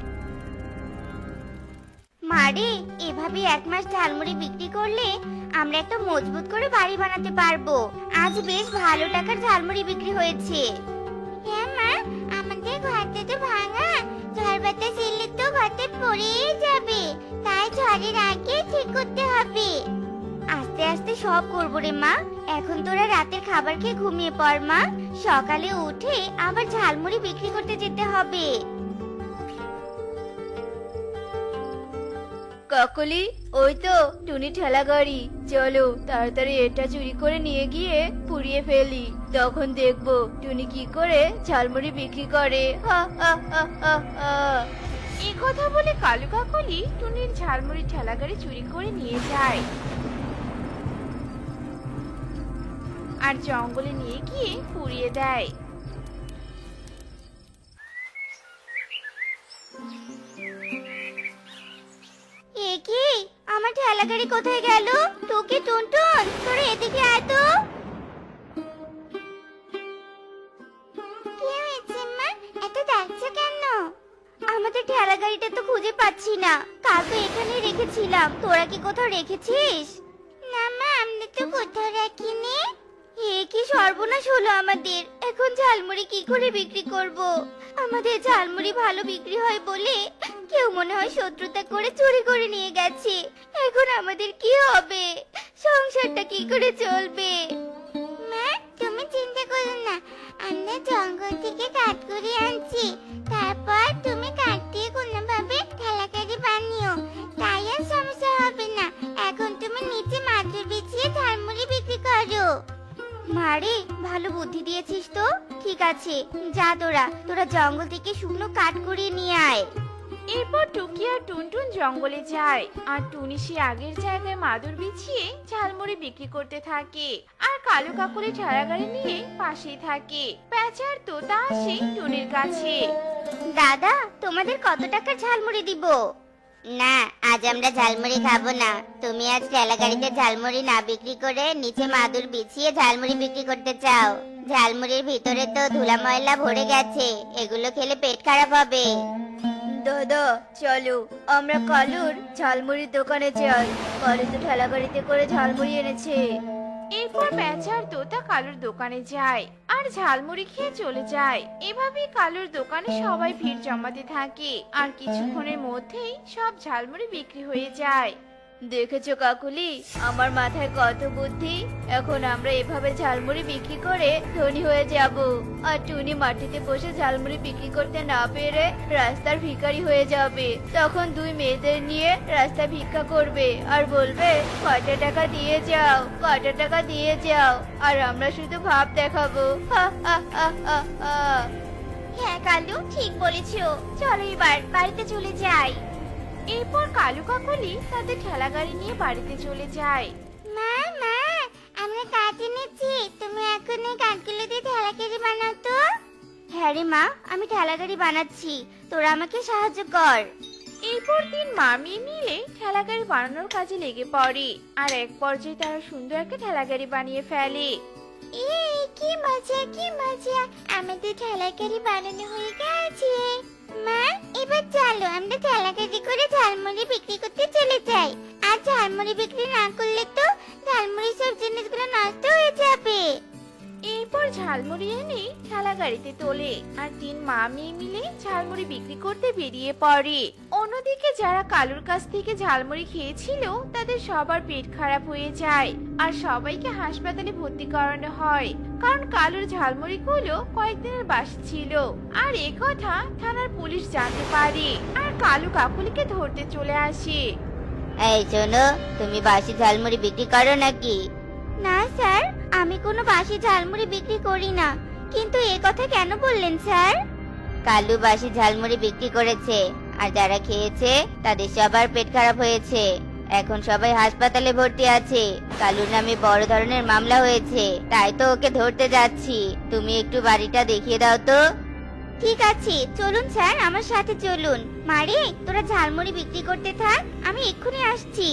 মারে এভাবে 1 মাস ঝালমুড়ি বিক্রি করলে আমরা একটা মজবুত করে বাড়ি বানাতে পারবো। আজ বেশ ভালো টাকার ঝালমুড়ি বিক্রি হয়েছে। হ্যাঁ মা, আমাদের ঘরটা তো ভাঙা, ঝড় বাতাস এলে তো ঘরটা পড়েই যাবে, তাই ঝড়ের আগে ঠিক করতে হবে। আস্তে আস্তে সব করবো রে মা, এখন তোরা রাতের খাবার খেয়ে ঘুমিয়ে পড় মা, সকালে উঠে আবার ঝালমুড়ি বিক্রি করতে যেতে হবে। কাকলি ওই তো টুনি ঠেলা গাড়ি, চলো তাড়াতাড়ি এটা চুরি করে নিয়ে গিয়ে পুড়িয়ে ফেলি, তখন দেখবো টুনি কি করে ঝালমুড়ি বিক্রি করে। হা হা হা হা হা। এই কথা বলে কালু কাকলি টুনির ঝালমুড়ি ঠেলাগাড়ি চুরি করে নিয়ে যায় আর জঙ্গলে নিয়ে গিয়ে পুড়িয়ে দেয়। এ কি, আমার ঠেলা গাড়ি কোথায় গেল? টুকি টুনটুন তোরা এদিকে আয় তো। কি হয়েছে মা, এত ডাকছো কেন? আমাদের ঠেলা গাড়িটা তো খুঁজে পাচ্ছি না, কাল তো এখানে রেখেছিলাম, তোরা কি কোথাও রেখেছিস? না মা, আমরা তো কোথাও রাখিনি। এ কি সর্বনাশ হলো আমাদের, এখন ঝালমুড়ি কি করে বিক্রি করব? আমাদের ঝালমুড়ি ভালো বিক্রি হয় বলে কেউ মনে হয় শত্রুতা করে চুরি করে নিয়ে গেছে, এখন আমাদের কি হবে? সংসারটা কি করে চলবে? মা তুমি চিন্তা করো না, আমরা জঙ্গল থেকে কাঠ করে আনছি, তারপর তুমি কাঠ দিয়ে কোনোভাবে ঠেলাগাড়ি বানিও, তাই আর সমস্যা হবে না। এখন তুমি নিচে মাদুর বিছিয়ে ঝালমুড়ি বিক্রি করো। মারে ভালো বুদ্ধি দিয়েছিস তো, ঠিক আছে যা তোরা জঙ্গল থেকে শুকনো কাঠ কুড়িয়ে নিয়ে আয়। এরপর টুকি আর টুনটুন জঙ্গলে যায় আর টুনি সে আগের জায়গায় মাদুর বিছিয়ে ঝালমুড়ি বিক্রি করতে থাকে আর কালু কাকলি ঠেলাগাড়ি নিয়ে পাশেই থাকে। প্যাঁচা আর তোতা আসে টুনির কাছে। দাদা তোমাদের কত টাকার ঝালমুড়ি দিব? না আজ আমরা ঝালমুড়ি খাবো না, তুমি আজ ঠেলাগাড়িতে ঝালমুড়ি না বিক্রি করে নিচে মাদুর বিছিয়ে ঝালমুড়ি বিক্রি করতে চাও। ঝালমুড়ির ভিতরে তো ধুলা ময়লা ভরে গেছে, এগুলো খেলে পেট খারাপ হবে। দাদা চলো আমরা কালুর ঝালমুড়ির দোকানে যাই, কালু তো ঠেলা গাড়িতে করে ঝালমুড়ি এনেছে। এরপর প্যাঁচা আর তোতা কালুর দোকানে যায় আর ঝালমুড়ি খেয়ে চলে যায়। এভাবেই কালুর দোকানে সবাই ভিড় জমাতে থাকে আর কিছুক্ষণের মধ্যেই সব ঝালমুড়ি বিক্রি হয়ে যায়। দেখেছো কাকুলি আমার মাথায় কত বুদ্ধি, এখন আমরা এভাবে ঝালমুড়ি বিক্রি করে ধনী হয়ে যাব, আর টুনি মাটিতে বসে ঝালমুড়ি বিক্রি করতে না পেরে রাস্তার ভিখারি হয়ে যাবে, তখন 2 মেয়েদের নিয়ে রাস্তা ভিক্ষা করবে আর বলবে কয়টা টাকা দিয়ে যাও, কয়টা টাকা দিয়ে যাও, আর আমরা শুধু ভাব দেখাবো। হা হা হা হা হা। হ্যাঁ কালু ঠিক বলেছো, চলো এবার বাড়িতে চলে যাই। এরপর কালু কাকলি তাদের ঠেলাগাড়ি নিয়ে বাড়িতে চলে যায়। মা আমরা কাঠ এনেছি, তুমি এখন এই কাঠগুলো দিয়ে ঠেলাগাড়ি বানাও তো। হ্যাঁ রে মা, আমি ঠেলাগাড়ি বানাচ্ছি, তোরা আমাকে সাহায্য কর। এরপর 3 মা মেয়ে মিলে ঠেলাগাড়ি বানানোর কাজে লেগে পড়ে আর এক পর্যায়ে তারা সুন্দর একটা ঠেলাগাড়ি বানিয়ে ফেলে। কি মজা কি মজা, আমাদের ঠেলাগাড়ি বানানো হয়ে গেছে। মা এই এবার চলো আমরা ঠেলাগাড়ি করে ঝালমুড়ি বিক্রি করতে চলে যাই। আর ঝালমুড়ি বিক্রি না করলে তো ঝালমুড়ি সব জিনিসগুলো নষ্ট হয়ে যাবে। এরপর ঝালমুড়ি এনে ঠেলা গাড়িতে তোলে আর তিন মা মেয়ে মিলে ঝালমুড়ি বিক্রি করতে বেরিয়ে পড়ে। অন্যদিকে যারা কালুর কাছ থেকে ঝালমুড়ি খেয়েছিল তাদের সবার পেট খারাপ হয়ে যায় আর সবাইকে হাসপাতালে ভর্তি করানো হয়, কারণ কালুর ঝালমুড়িগুলো কয়েকদিনের বাসি ছিল। আর এ কথা থানার পুলিশ জানতে পারে আর কালু কাকুলিকে ধরতে চলে আসে। এই শোনো, তুমি বাসি ঝালমুড়ি বিক্রি করো নাকি? না স্যার, আমি কোনো বাসি ঝালমুড়ি বিক্রি করি না। কিন্তু এ কথা কেন বললেন স্যার? কালু বাসি ঝালমুড়ি বিক্রি করেছে আর যারা খেয়েছে তাদের সবার পেট খারাপ হয়েছে। এখন সবাই হাসপাতালে ভর্তি আছে। কালুর নামে বড় ধরনের মামলা হয়েছে, তাই তো ওকে ধরতে যাচ্ছি। তুমি একটু বাড়িটা দেখিয়ে দাও তো। ঠিক আছে, চলুন স্যার, আমার সাথে চলুন। মারে, তোরা ঝালমুড়ি বিক্রি করতে থাক, আমি এক্ষুনি আসছি।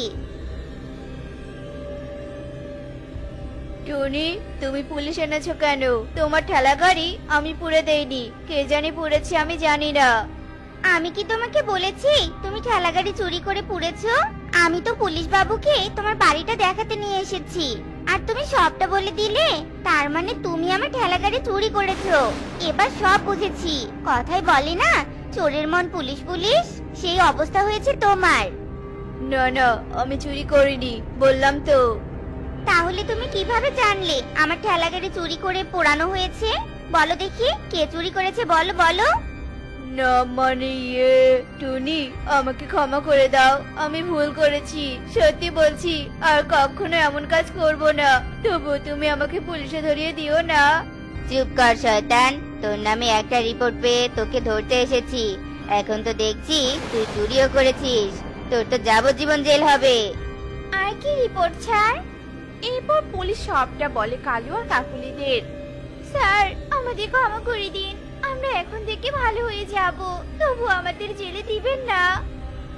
টুনি, তুমি পুলিশ এনেছো কেন? তোমার ঠেলা গাড়ি আমি পুড়ে দেইনি, কে জানি পুড়েছে, আমি জানি না। আমি কি তোমাকে বলেছি তুমি ঠেলাগাড়ি চুরি করে পুড়েছো? আমি তো পুলিশ বাবুকে তোমার বাড়িটা দেখাতে নিয়ে এসেছি, আর তুমি সবটা বলে দিলে। তার মানে তুমি আমার ঠেলাগাড়ি চুরি করেছো। এবার সব বুঝেছি। কথাই বলে না, চোরের মন পুলিশ পুলিশ, সেই অবস্থা হয়েছে তোমার। না না, আমি চুরি করিনি, বললাম তো। তাহলে তুমি কিভাবে জানলে আমার ঠেলাগাড়ি চুরি করে পোড়ানো হয়েছে? বলো দেখি, কে চুরি করেছে, বলো বলো। না মানে টুনি, আমাকে ক্ষমা করে দাও, আমি ভুল করেছি, সত্যি বলছি, আর কখনো এমন কাজ করব না। তবু তুমি আমাকে পুলিশে ধরিয়ে দিও না। চুপ কর শয়তান, তোর নামে একটা রিপোর্ট পেয়ে তোকে ধরতে এসেছি। এখন তো দেখছি তুই চুরিও করেছিস, তোর তো যাবজ্জীবন জেল হবে। আর কি রিপোর্ট স্যার? এরপর পুলিশ সবটা বলে কালু আর কাকুলিদের। স্যার, আমাদের ক্ষমা করে দিন, আমরা এখন থেকে ভালো হয়ে যাব। তবু আমাদের জেলে দিবেন না।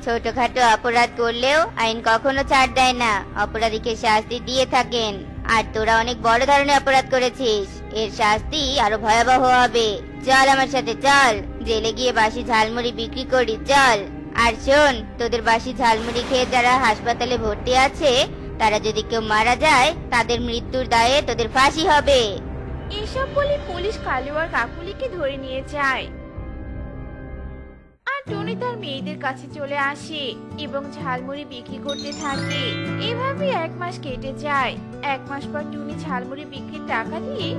ছোটখাটো অপরাধ করলেও আইন কখনো ছাড় দেয় না, অপরাধীকে শাস্তি দিয়ে থাকেন। আর তোরা অনেক বড় ধরনের অপরাধ করেছিস, এর শাস্তি আরো ভয়াবহ হবে। চল আমার সাথে, চল জেলে গিয়ে বাসি ঝালমুড়ি বিক্রি করি, চল। আর শোন, তোদের বাসি ঝালমুড়ি খেয়ে যারা হাসপাতালে ভর্তি আছে, তারা যদি কেউ মারা যায়, তাদের মৃত্যুর দায়ে তোদের ফাঁসি হবে। এসব বলে পুলিশ কালু আর কাকুলিকে ধরে নিয়ে যায়। আর টনি তার মেয়েদের কাছে চলে আসে এবং ঝালমুড়ি বিক্রি করতে থাকে। এভাবে 1 মাস কেটে যায়। 1 মাস পর টুনি ঝালমুড়ি বিক্রির টাকা দিয়ে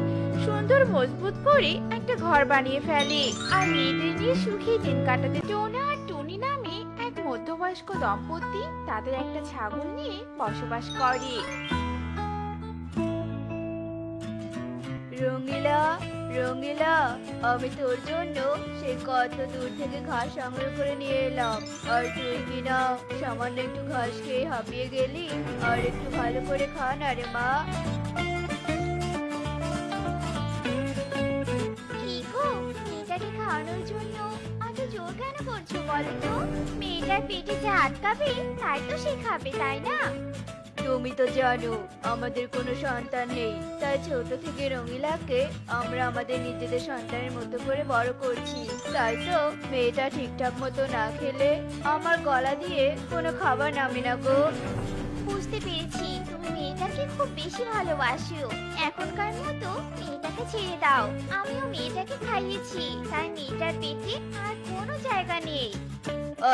সুন্দর মজবুত করে একটা ঘর বানিয়ে ফেলে আর মেয়েদের নিয়ে সুখী দিন কাটাতে। টোনা আর টুনি নামে এক মধ্যবয়স্ক দম্পতি তাদের একটা ছাগল নিয়ে বসবাস করে। রঙিলা, রঙিলা, আমি তোর জন্য সে কত দূর থেকে ঘাস সংগ্রহ করে নিয়ে এলাম, আর তুই কিনা সামান্য একটু ঘাস খেয়ে হাঁপিয়ে গেলি। আর একটু ভালো করে খা না রে মা। কি গো, মেয়েটাকে খাওয়ানোর জন্য এত জোর কেন করছো বলো তো? মেয়েটার পেটে যা আটকাবে তাই তো সে খাবে, তাই না? তুমি তো জানো আমাদের কোনো সন্তান নেই, তাই ছোট থেকে রঙিলাকে আমরা আমাদের নিজেদের সন্তানের মতো করে বড় করছি। তাই তো মেয়েটা ঠিকঠাক মতো না খেলে আমার গলা দিয়ে কোনো খাবার নামে না গো। বুঝতে পেরেছি, তুমি মেয়েটাকে খুব বেশি ভালোবাসো। এখনকার মতো মেয়েটাকে ছেড়ে দাও। আমিও মেয়েটাকে খাইয়েছি, তাই মেয়েটার পেটে আর কোনো জায়গা নেই।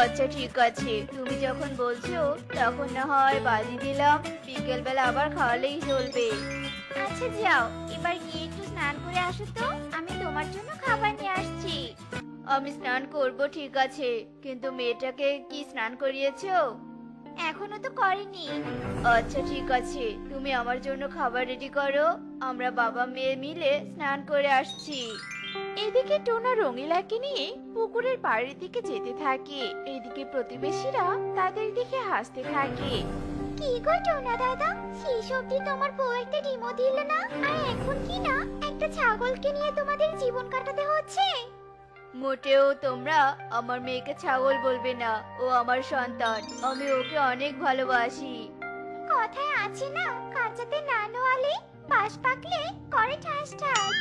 আচ্ছা ঠিক আছে, তুমি যখন বলছো তখন না হয় বাজি দিলাম, বিকেল বেলা আবার খাওয়ালেই চলবে। আচ্ছা যাও, এবার গিয়ে একটু স্নান করে আসো তো, আমি তোমার জন্য খাবার নিয়ে আসছি। আমি স্নান করব ঠিক আছে, কিন্তু মেয়েটাকে কি স্নান করিয়েছো? এখনো তো করিনি। আচ্ছা ঠিক আছে, তুমি আমার জন্য খাবার রেডি করো, আমরা বাবা মেয়ে মিলে স্নান করে আসছি। এদিকে টোনা রঙিলাকে নিয়ে পুকুরের পাড়ের দিকে যেতে থাকে। এদিকে প্রতিবেশীরা তাদের দিকে হাসতে থাকে। কি গো টোনা দাদা, সেই সবজি তোমার বউ একটা ডিমও দিল না, আর এখন কি না একটা ছাগলকে নিয়ে তোমাদের জীবন কাটাতে হচ্ছে। মোটেও তোমরা আমার মেয়েকে ছাগল বলবে না, ও আমার সন্তান, আমি ওকে অনেক ভালোবাসি। কথায় আছে না, কাঁচাতে না নোয়ালে পাশ পাকলে করে ঠাস ঠাস।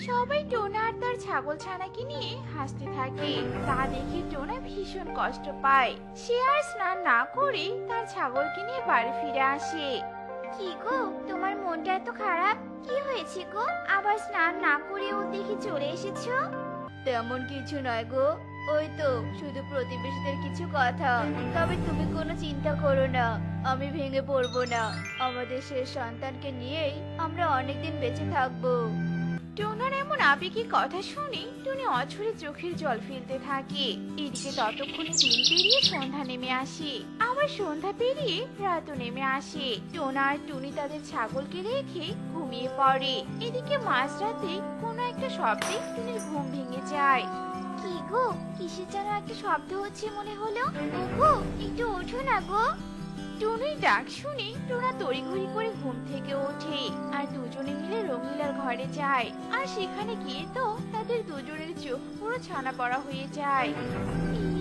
সবাই টোনা আর তার ছাগল ছানাকে নিয়ে হাসতে থাকে। তা দেখে টোনা ভীষণ কষ্ট পায়। সে আর স্নান না করে তার ছাগলকে নিয়ে বাড়ি ফিরে আসে। কি গো, তোমার মনটা এত খারাপ? কি হয়েছে গো? আবার স্নান না করেও দেখি চলে এসেছো। তেমন কিছু নয় গো, ওই তো শুধু প্রতিবেশীদের কিছু কথা। তবে তুমি কোনো চিন্তা করো না, আমি ভেঙে পড়বো না। আমাদের শেষ সন্তানকে নিয়েই আমরা অনেকদিন বেঁচে থাকবো। টোনার এমন আবেগী কথা শুনে টুনি অঝরে চোখের জল ফেলতে থাকে। এদিকে ততক্ষণে দিন পেরিয়ে সন্ধ্যা নেমে আসে। আবার সন্ধ্যা পেরিয়ে রাতও নেমে আসে। টোনা আর টুনি তাদের ছাগলকে রেখে ঘুমিয়ে পড়ে। এদিকে মাঝরাতে কোনো একটা শব্দে টুনির ঘুম ভেঙে যায়। কি গো, কিসের যেন একটা শব্দ হচ্ছে মনে হলো। ওগো, একটু ওঠো না গো। টুনির ডাক শুনে টোনা তড়িঘড়ি করে ঘুম থেকে ওঠে আর দুজনে মিলে রঙিলার ঘরে যায়। আর সেখানে গিয়ে তো তাদের দুজনের চোখ পুরো ছানা পড়া হয়ে যায়।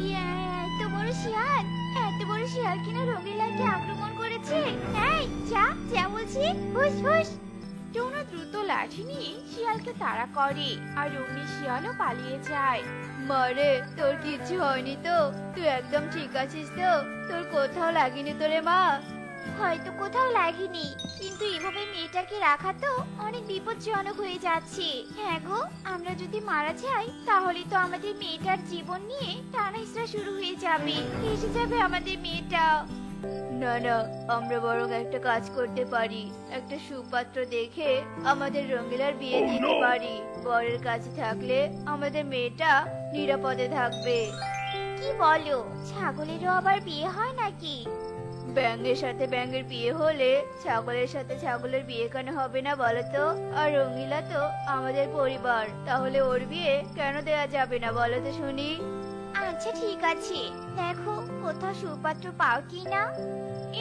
ইয়া, এত বড় শিয়াল! এত বড় শিয়াল কিনা রঙিলাকে আক্রমণ করেছে। এই যা যা বলছি, হুস হুস। টোনা দ্রুত লাঠি নিয়ে শিয়ালকে তাড়া করে আর অমনি শিয়ালও পালিয়ে যায়। মারে, তোর কিচ্ছু হয়নি তো? তুই একদম ঠিক আছিস তো? তোর কোথাও লাগেনি তো রে মা? হয়তো কোথাও লাগেনি, কিন্তু এভাবে মেয়েটাকে রাখা তো অনেক বিপজ্জনক হয়ে যাচ্ছে। হ্যাঁ গো, আমরা যদি মারা যাই তাহলে তো আমাদের মেয়েটার জীবন নিয়ে টানাহেঁচড়া শুরু হয়ে যাবে। এসে যাবে আমাদের মেয়েটা। না না, আমরা বরং একটা কাজ করতে পারি। একটা সুপাত্র দেখে আমাদের রঙিলার বিয়ে দিতে পারি। বরের কাছে থাকলে আমাদের মেয়েটা নিরাপদে থাকবে। কি বলো, ছাগলেরও আবার বিয়ে হয় নাকি? ব্যাঙের সাথে ব্যাঙের বিয়ে হলে ছাগলের সাথে ছাগলের বিয়ে কেন হবে না বলো তো? আর রঙিলা তো আমাদের পরিবার, তাহলে ওর বিয়ে কেন দেয়া যাবে না বলো তো শুনি? আচ্ছা ঠিক আছে, দেখো কোথাও সুপাত্র পাও কি না।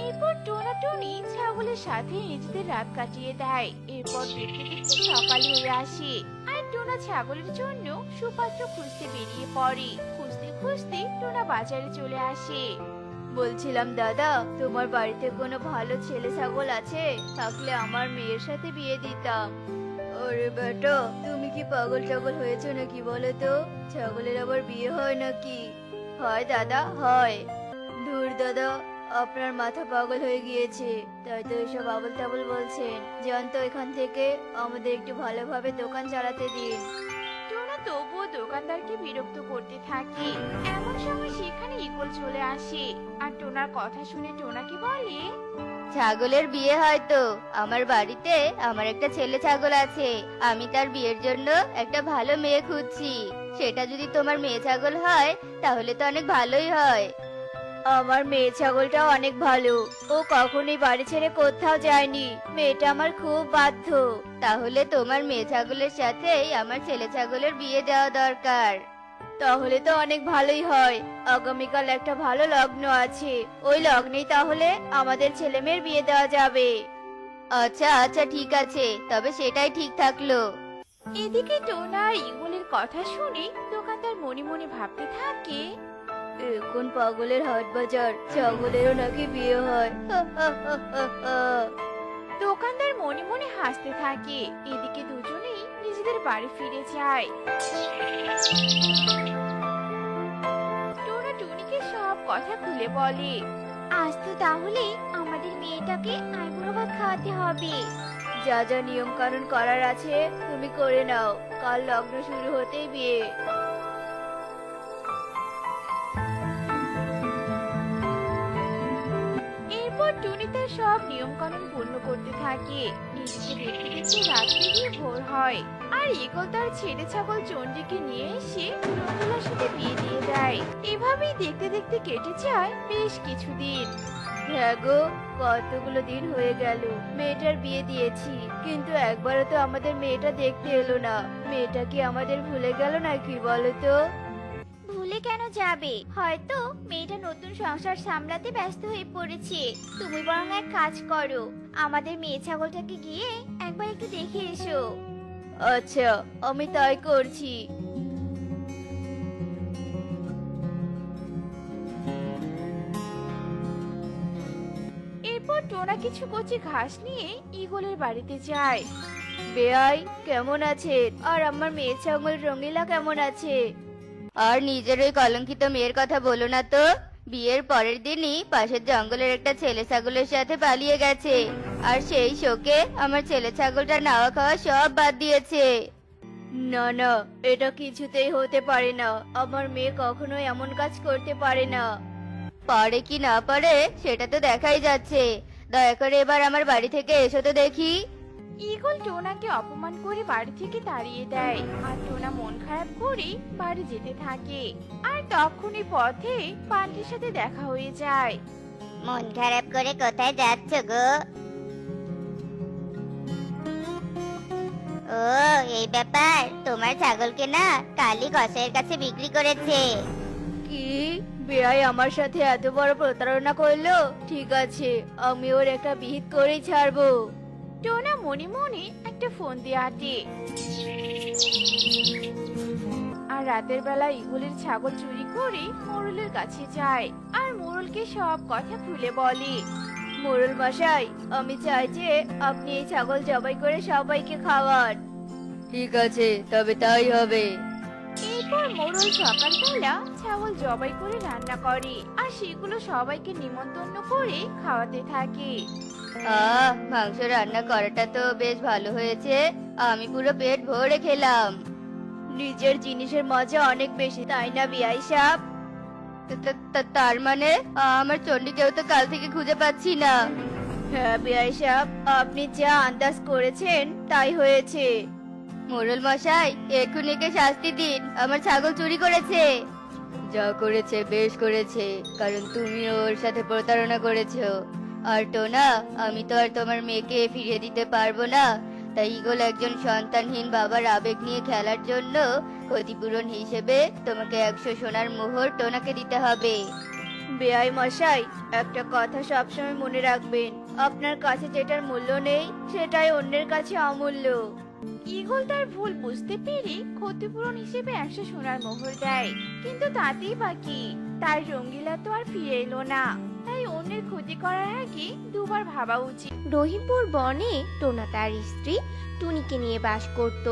এরপর টোনা টুনি ছাগলের সাথে নিজেদের রাত কাটিয়ে দেয়। এরপর দেখতে দেখতে সকাল হয়ে আসে আর টোনা ছাগলের জন্য সুপাত্র খুঁজতে বেরিয়ে পড়ে। খুঁজতে খুঁজতে টোনা বাজারে চলে আসে। বলছিলাম দাদা, তোমার বাড়িতে কোনো ভালো ছেলে ছাগল আছে? থাকলে আমার মেয়ের সাথে বিয়ে দিতাম। ওরে বেটা, তুমি কি পাগল টাগল হয়েছো নাকি বলো তো? ছাগলের আবার বিয়ে হয় নাকি? হয় দাদা, হয়। দূর দাদা, আপনার মাথা পাগল হয়ে গিয়েছে, তাই তো এসব আবল তাবল বলছেন। যান তো এখান থেকে, আমাদের একটু ভালোভাবে দোকান চালাতে দিন। টোনা তবুও দোকানদারকে বিরক্ত করতে থাকে। এমন সময় সেখানে ইগল চলে আসে আর টোনার কথা শুনে টোনাকে বলে, ছাগলের বিয়ে হয়তো আমার বাড়িতে আমার একটা ছেলে ছাগল আছে। আমি তার বিয়ের জন্য একটা ভালো মেয়ে খুঁজছি। সেটা যদি তোমার মেয়ে ছাগল হয় তাহলে তো অনেক ভালোই হয়। আমার মেয়ে ছাগলটাও অনেক ভালো, ও কখনোই বাড়ি ছেড়ে কোথাও যায়নি। মেয়েটা আমার খুব বাধ্য। তাহলে তোমার মেয়ে ছাগলের সাথেই আমার ছেলে ছাগলের বিয়ে দেওয়া দরকার। তাহলে তো অনেক ভালোই হয়। আগামীকাল একটা ভালো লগ্ন আছে, ওই লগ্নেই তাহলে আমাদের ছেলে মেয়ের বিয়ে দেওয়া যাবে। আচ্ছা আচ্ছা ঠিক আছে, তবে সেটাই ঠিক থাকলো। এদিকে টোনা আর ইগলের কথা শুনে দোকানদার মনে মনে ভাবতে থাকে, এখন পাগলের হাট বাজার, ছাগলেরও নাকি বিয়ে হয়। দোকানদার মনে মনে হাসতে থাকে। এদিকে দুজনেই নিজেদের বাড়ি ফিরে যায়। টোনা টুনিকে সব কথা খুলে বলে। আজ তো তাহলে আমাদের মেয়েটাকে আইবুড়ো ভাত খাওয়াতে হবে। যা যা নিয়ম কানুন করার আছে তুমি করে নাও, কাল লগ্ন শুরু হতেই বিয়ে। এরপর টুনি তার সব নিয়ম কানুন পূর্ণ করতে থাকে। এদিকে দেখতে দেখতে রাত্রি গিয়ে ভোর হয় আর ইগল তার ছেলে ছাগল চন্ডিকে নিয়ে এসে রঙিলার সাথে বিয়ে দিয়ে দেয়। এভাবেই দেখতে দেখতে কেটে যায় বেশ কিছুদিন। হ্যাঁ গো, কতগুলো দিন হয়ে গেল মেয়েটার বিয়ে দিয়েছি, কিন্তু একবারও তো আমাদের মেয়েটা দেখতে এলো না। মেয়েটা কি আমাদের ভুলে গেল নাকি বলো তো? ভুলে কেন যাবে? হয়তো মেয়েটা নতুন সংসার সামলাতে ব্যস্ত হয়ে পড়েছে। তুমি বরং এক কাজ করো, আমাদের মেয়ে ছাগলটাকে গিয়ে একবার একটু দেখে এসো। আচ্ছা, আমি তাই করছি। এরপর টোনা কিছু কচি ঘাস নিয়ে ঈগলের বাড়িতে যায়। বেয়াই কেমন আছে? আর আমার মেয়ে ছাগল রঙিলা কেমন আছে? আর নিজের ওই কলঙ্কিত মেয়ের কথা বলো না তো। বিয়ের পরের দিনই পাশের জঙ্গলের একটা ছেলে ছাগলের সাথে পালিয়ে গেছে, আর সেই শোকে আমার ছেলে ছাগলটা নাওয়া খাওয়া সব বাদ দিয়েছে। না না, এটা কিছুতেই হতে পারে না। আমার মেয়ে কখনো এমন কাজ করতে পারে না। পারে কি না পারে সেটা তো দেখাই যাচ্ছে। দয়া করে এবার আমার বাড়ি থেকে এসো তো দেখি। ঈগল টোনাকে অপমান করে বাড়ি থেকে তাড়িয়ে দেয়, আর টোনা মন খারাপ করে বাড়ি যেতে থাকে। আর তখনই পথে পান্ডির সাথে দেখা হয়ে যায়। মন খারাপ করে কোথায় যাচ্ছ গো? ও, এই ব্যাপার। তোমার ছাগলকে না কালি কসাইয়ের কাছে বিক্রি করেছে। কি? বেয়াই আমার সাথে এত বড় প্রতারণা করলো? ঠিক আছে, আমি ওর একটা বিহিত করেই ছাড়বো। টোনা মনে মনে একটা ফোন দিয়ে আটে। আর রাতের বেলা ঈগলের ছাগল চুরি করে মোড়লের কাছে যায়, আর মোড়লকে সব কথা খুলে বলে। মোড়ল মশাই, আমি চাই যে আপনি এই ছাগল জবাই করে সবাইকে খাওয়ান। ঠিক আছে, তবে তাই হবে। এরপর মোড়ল সকালবেলা ছাগল জবাই করে রান্না করে, আর সেগুলো সবাইকে নিমন্ত্রণ করে খাওয়াতে থাকে। মাংস রান্না করাটা তো বেশ ভালো হয়েছে। আমি পুরো পেট ভরে খেলাম। নিজের জিনিসের মজা অনেক বেশি, তাই না বিয়াই সাহেব? তার মানে আমার চণ্ডীকেও তো কাল থেকে খুঁজে পাচ্ছি না। হ্যাঁ বিয়াই সাহেব, আপনি যা আন্দাজ করেছেন তাই হয়েছে। মোড়ল মশাই, এখন একে শাস্তি দিন, আমার ছাগল চুরি করেছে। যা করেছে বেশ করেছে, কারণ তুমি ওর সাথে প্রতারণা করেছো। আর টোনা, আমি তো আর তোমার মেয়েকে ফিরিয়ে দিতে পারবো না, তাই ঈগল একজন সন্তানহীন বাবার আবেগ নিয়ে খেলার জন্য ক্ষতিপূরণ হিসেবে তোমাকে 100 সোনার মোহর টোনাকে দিতে হবে। বেয়াই মশাই, একটা কথা সবসময় মনে রাখবেন, আপনার কাছে যেটার মূল্য নেই সেটাই অন্যের কাছে অমূল্য। ঈগল তার ভুল বুঝতে পেরে ক্ষতিপূরণ হিসেবে 100 সোনার মোহর দেয়, কিন্তু তাতেই বাকি তার রঙ্গিলা তো আর ফিরে এলো না। তাই অন্যের ক্ষতি করার আগে দুবার ভাবা উচিত। রহিমপুর বনে টোনা তার স্ত্রী টুনিকে নিয়ে বাস করত।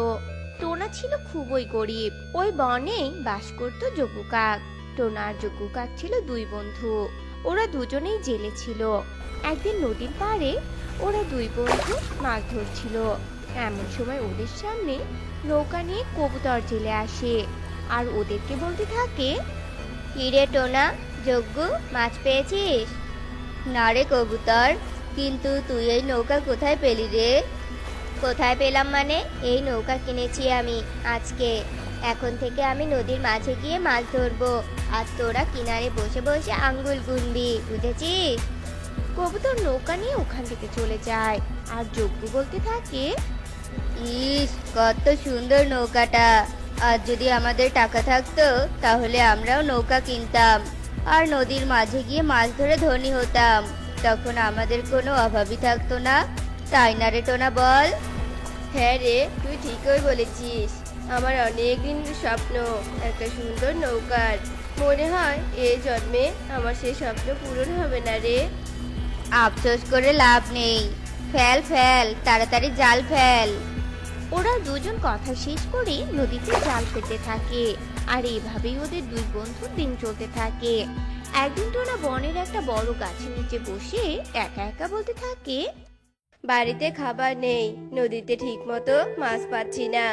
টোনা ছিল খুবই গরিব। ওই বনে বাস করত যোগু কাক। টোনা আর যোগু কাক ছিল দুই বন্ধু। ওরা দুজনেই জেলে ছিল। একদিন নদীর পাড়ে ওরা দুই বন্ধু মাছ ধরছিল। এমন সময় ওদের সামনে নৌকা নিয়ে কবুতর জেলে আসে, আর ওদেরকে বলতে থাকে, কিরে টোনা, যজ্ঞ, মাছ পেয়েছিস? না রে কবুতর, কিন্তু তুই এই নৌকা কোথায় পেলি রে? কোথায় পেলাম মানে? এই নৌকা কিনেছি আমি আজকে। এখন থেকে আমি নদীর মাঝে গিয়ে মাছ ধরবো, আর তোরা কিনারে বসে বসে আঙ্গুল গুনবি, বুঝেছিস? কবুতর নৌকা নিয়ে ওখান থেকে চলে যায়, আর যজ্ঞ বলতে থাকে, ইস, কত সুন্দর নৌকাটা। আর যদি আমাদের টাকা থাকতো তাহলে আমরাও নৌকা কিনতাম, আর নদীর মাঝে গিয়ে মাছ ধরে ধনী হতাম। তখন আমাদের কোনো অভাবই থাকতো না, তাই না রে টোনা, বল? হ্যাঁ রে, তুই ঠিকই বলেছিস। আমার অনেক দিনের স্বপ্ন একটা সুন্দর নৌকার। মনে হয় এই জন্মে আমার সেই স্বপ্ন পূরণ হবে না রে। আফসোস করে লাভ নেই, ফেল ফেল, তাড়াতাড়ি জাল ফেল। ওরা দুজন কথা শেষ করে নদীতে জাল ফেলতে থাকে, আর এইভাবেই ওদের দুই বন্ধুর দিন চলতে থাকে। একদিন টোনা বনের একটা বড় গাছের নিচে বসে একা একা বলতে থাকে, বাড়িতে খাবার নেই, নদীতে ঠিক মতো মাছ পাচ্ছি না,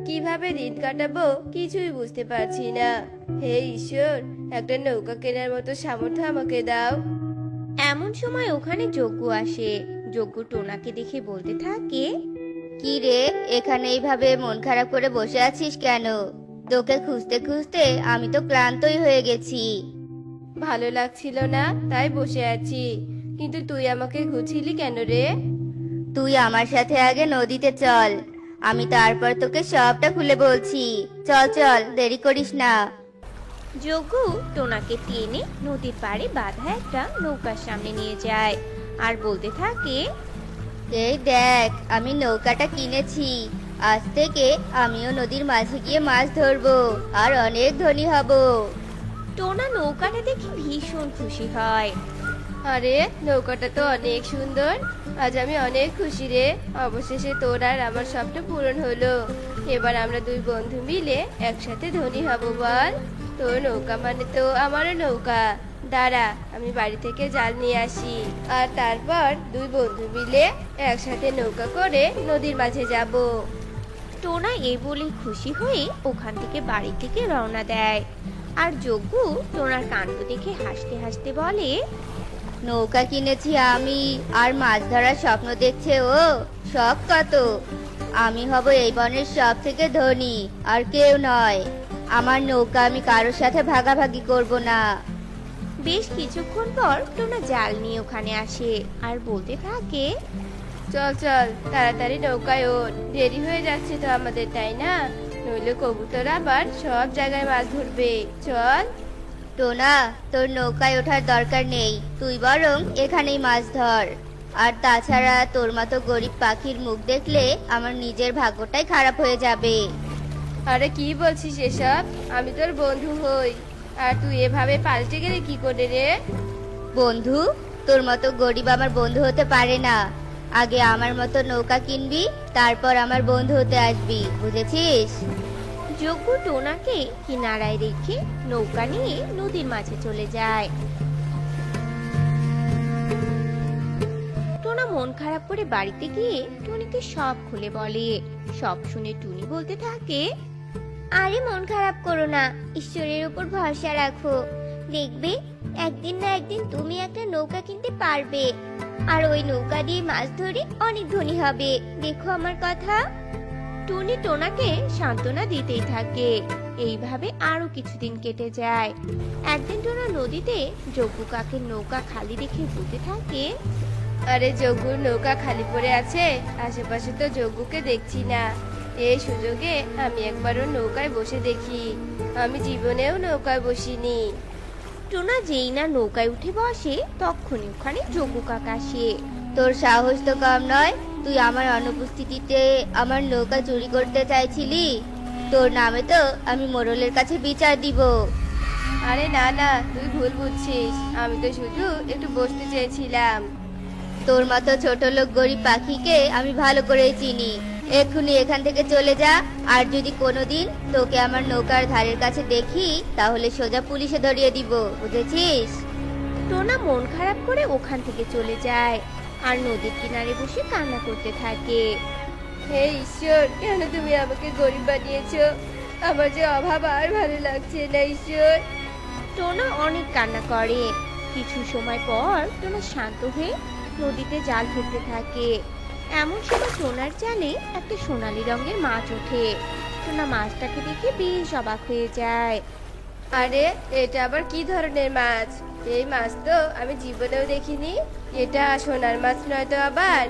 কিভাবে দিন কাটাবো কিছুই বুঝতে পারছি না। হে ঈশ্বর, একটা নৌকা কেনার মতো সামর্থ্য আমাকে দাও। এমন সময় ওখানে যজ্ঞ আসে। যজ্ঞ টোনাকে দেখে বলতে থাকে, কি রে, এখানে এইভাবে মন খারাপ করে বসে আছিস কেন? তোকে খুঁজতে খুঁজতে আমি তো ক্লান্তই হয়ে গেছি। ভালো লাগছিল না তাই বসে আছি, কিন্তু তুই আমাকে খুঁজছিলি কেন রে? তুই আমার সাথে আগে নদীতে চল, আমি তারপর তোকে সবটা খুলে বলছি। চল চল, দেরি করিস না। যজ্ঞ টোনাকে টেনে নদীর পাড়ে বাঁধা একটা নৌকার সামনে নিয়ে যায়, আর বলতে থাকে, এই দেখ, আমি নৌকাটা কিনেছি, আজ থেকে আমিও নদীর মাঝে গিয়ে মাছ ধরবো, আর অনেক ধনী হব। টোনা নৌকাটা দেখে ভীষণ খুশি হয়। আরে নৌকাটা তো অনেক সুন্দর। আজ আমি অনেক খুশি রে। অবশেষে তোর আর আমার স্বপ্ন পূরণ হলো। এবার আমরা দুই বন্ধু মিলে একসাথে ধনী হব বল। তোর নৌকা মানে তো আমারও নৌকা। দাঁড়া, আমি বাড়ি থেকে জাল নিয়ে আসি, আর তারপর দুই বন্ধু মিলে একসাথে নৌকা করে নদীর মাঝে যাব। টোনা এই বলে খুশি হয়ে ওখান থেকে বাড়ি থেকে রওনা দেয়। আর যজ্ঞ টোনার কাণ্ড দেখে হাসতে হাসতে বলে, নৌকা কিনেছি আমি, আর মাছ ধরার স্বপ্ন দেখছে ও। শখ কত! আমি হব এই বনের সব থেকে ধনী, আর কেউ নয়। আমার নৌকা আমি কারোর সাথে ভাগাভাগি করব না। বেশ কিছুক্ষণ পর টোনা জাল নিয়ে ওখানে আসে আর বলতে থাকে, চল চল তাড়াতাড়ি নৌকায় ওঠ, দেরি হয়ে যাচ্ছে তো আমাদের, তাই না? নইলে কবুতর আবার সব জায়গায় মাছ ধরবে। চল। টোনা, তোর নৌকায় ওঠার দরকার নেই, তুই বরং এখানেই মাছ ধর। আর তাছাড়া তোর মতো গরিব পাখির মুখ দেখলে আমার নিজের ভাগ্যটাই খারাপ হয়ে যাবে। আরে কি বলছিস এসব? আমি তোর বন্ধু হই, আর তুই এভাবে পাল্টে গেলে কি করে রে? বন্ধু? তোর মতো গরিব আমার বন্ধু হতে পারে না। আগে আমার মতো নৌকা কিনবি, তারপর আমার বন্ধু হতে আসবি, বুঝেছিস? যজ্ঞ টোনাকে কিনারায় রেখে নৌকা নিয়ে নদীর মাঝে চলে যায়। টোনা মন খারাপ করে বাড়িতে গিয়ে টুনিকে সব খুলে বলে। সব শুনে টুনি বলতে থাকে, আরে মন খারাপ করো না, ঈশ্বরের উপর ভরসা রাখো। দেখবে একদিন না একদিন তুমি একটা নৌকা কিনতে পারবে, আর ওই নৌকা দিয়ে মাছ ধরে অনেক ধনী হবে। দেখো আমার কথা। টুনি টোনাকে সান্ত্বনা দিতেই থাকে। এইভাবে আরো কিছুদিন কেটে যায়। একদিন টোনা নদীতে যজ্ঞ কাকের নৌকা খালি দেখে বলতে থাকে, আরে যজ্ঞর নৌকা খালি পড়ে আছে, আশেপাশে তো যজ্ঞকে দেখছি না। এই সুযোগে আমি একবারও নৌকায় বসে দেখি। আমি জীবনেও নৌকায় বসিনি। টোনা যেই না নৌকায় উঠে বসে তখনই ওখানে যজ্ঞ কাক আসে। তোর সাহস তো কম নয়, তুই আমার অনুপস্থিতিতে আমার নৌকা চুরি করতে চাইছিলি। তোর নামে তো আমি মোড়লের কাছে বিচার দিব। আরে না না, তুই ভুল বুঝছিস, আমি তো শুধু একটু বসতে চেয়েছিলাম। তোর মতো ছোট লোক গরিব পাখিকে আমি ভালো করেই চিনি। এক্ষুনি এখান থেকে চলে যা, আর যদি কোনোদিন তোকে আমার নৌকার ধারের কাছে দেখি তাহলে সোজা পুলিশে ধরিয়ে দিব, বুঝেছিস? টোনা মন খারাপ করে ওখান থেকে চলে যায় আর নদীর কিনারে বসে কান্না করতে থাকে। হে ঈশ্বর, কেন তুমি আমাকে গরিব বানিয়েছো? আমার যে অভাব আর ভালো লাগছে না ঈশ্বর। টোনা অনেক কান্না করে। কিছু সময় পর টোনা শান্ত হয়ে নদীতে জাল ফেলতে থাকে। এমন সময় টোনার জালে একটা সোনালী রঙের মাছ ওঠে। টোনা মাছটাকে দেখে বেশ অবাক হয়ে যায়। আরে এটা আবার কি ধরনের মাছ? এই মাছ তো আমি জীবনেও দেখিনি। এটা সোনার মাছ নয় তো আবার?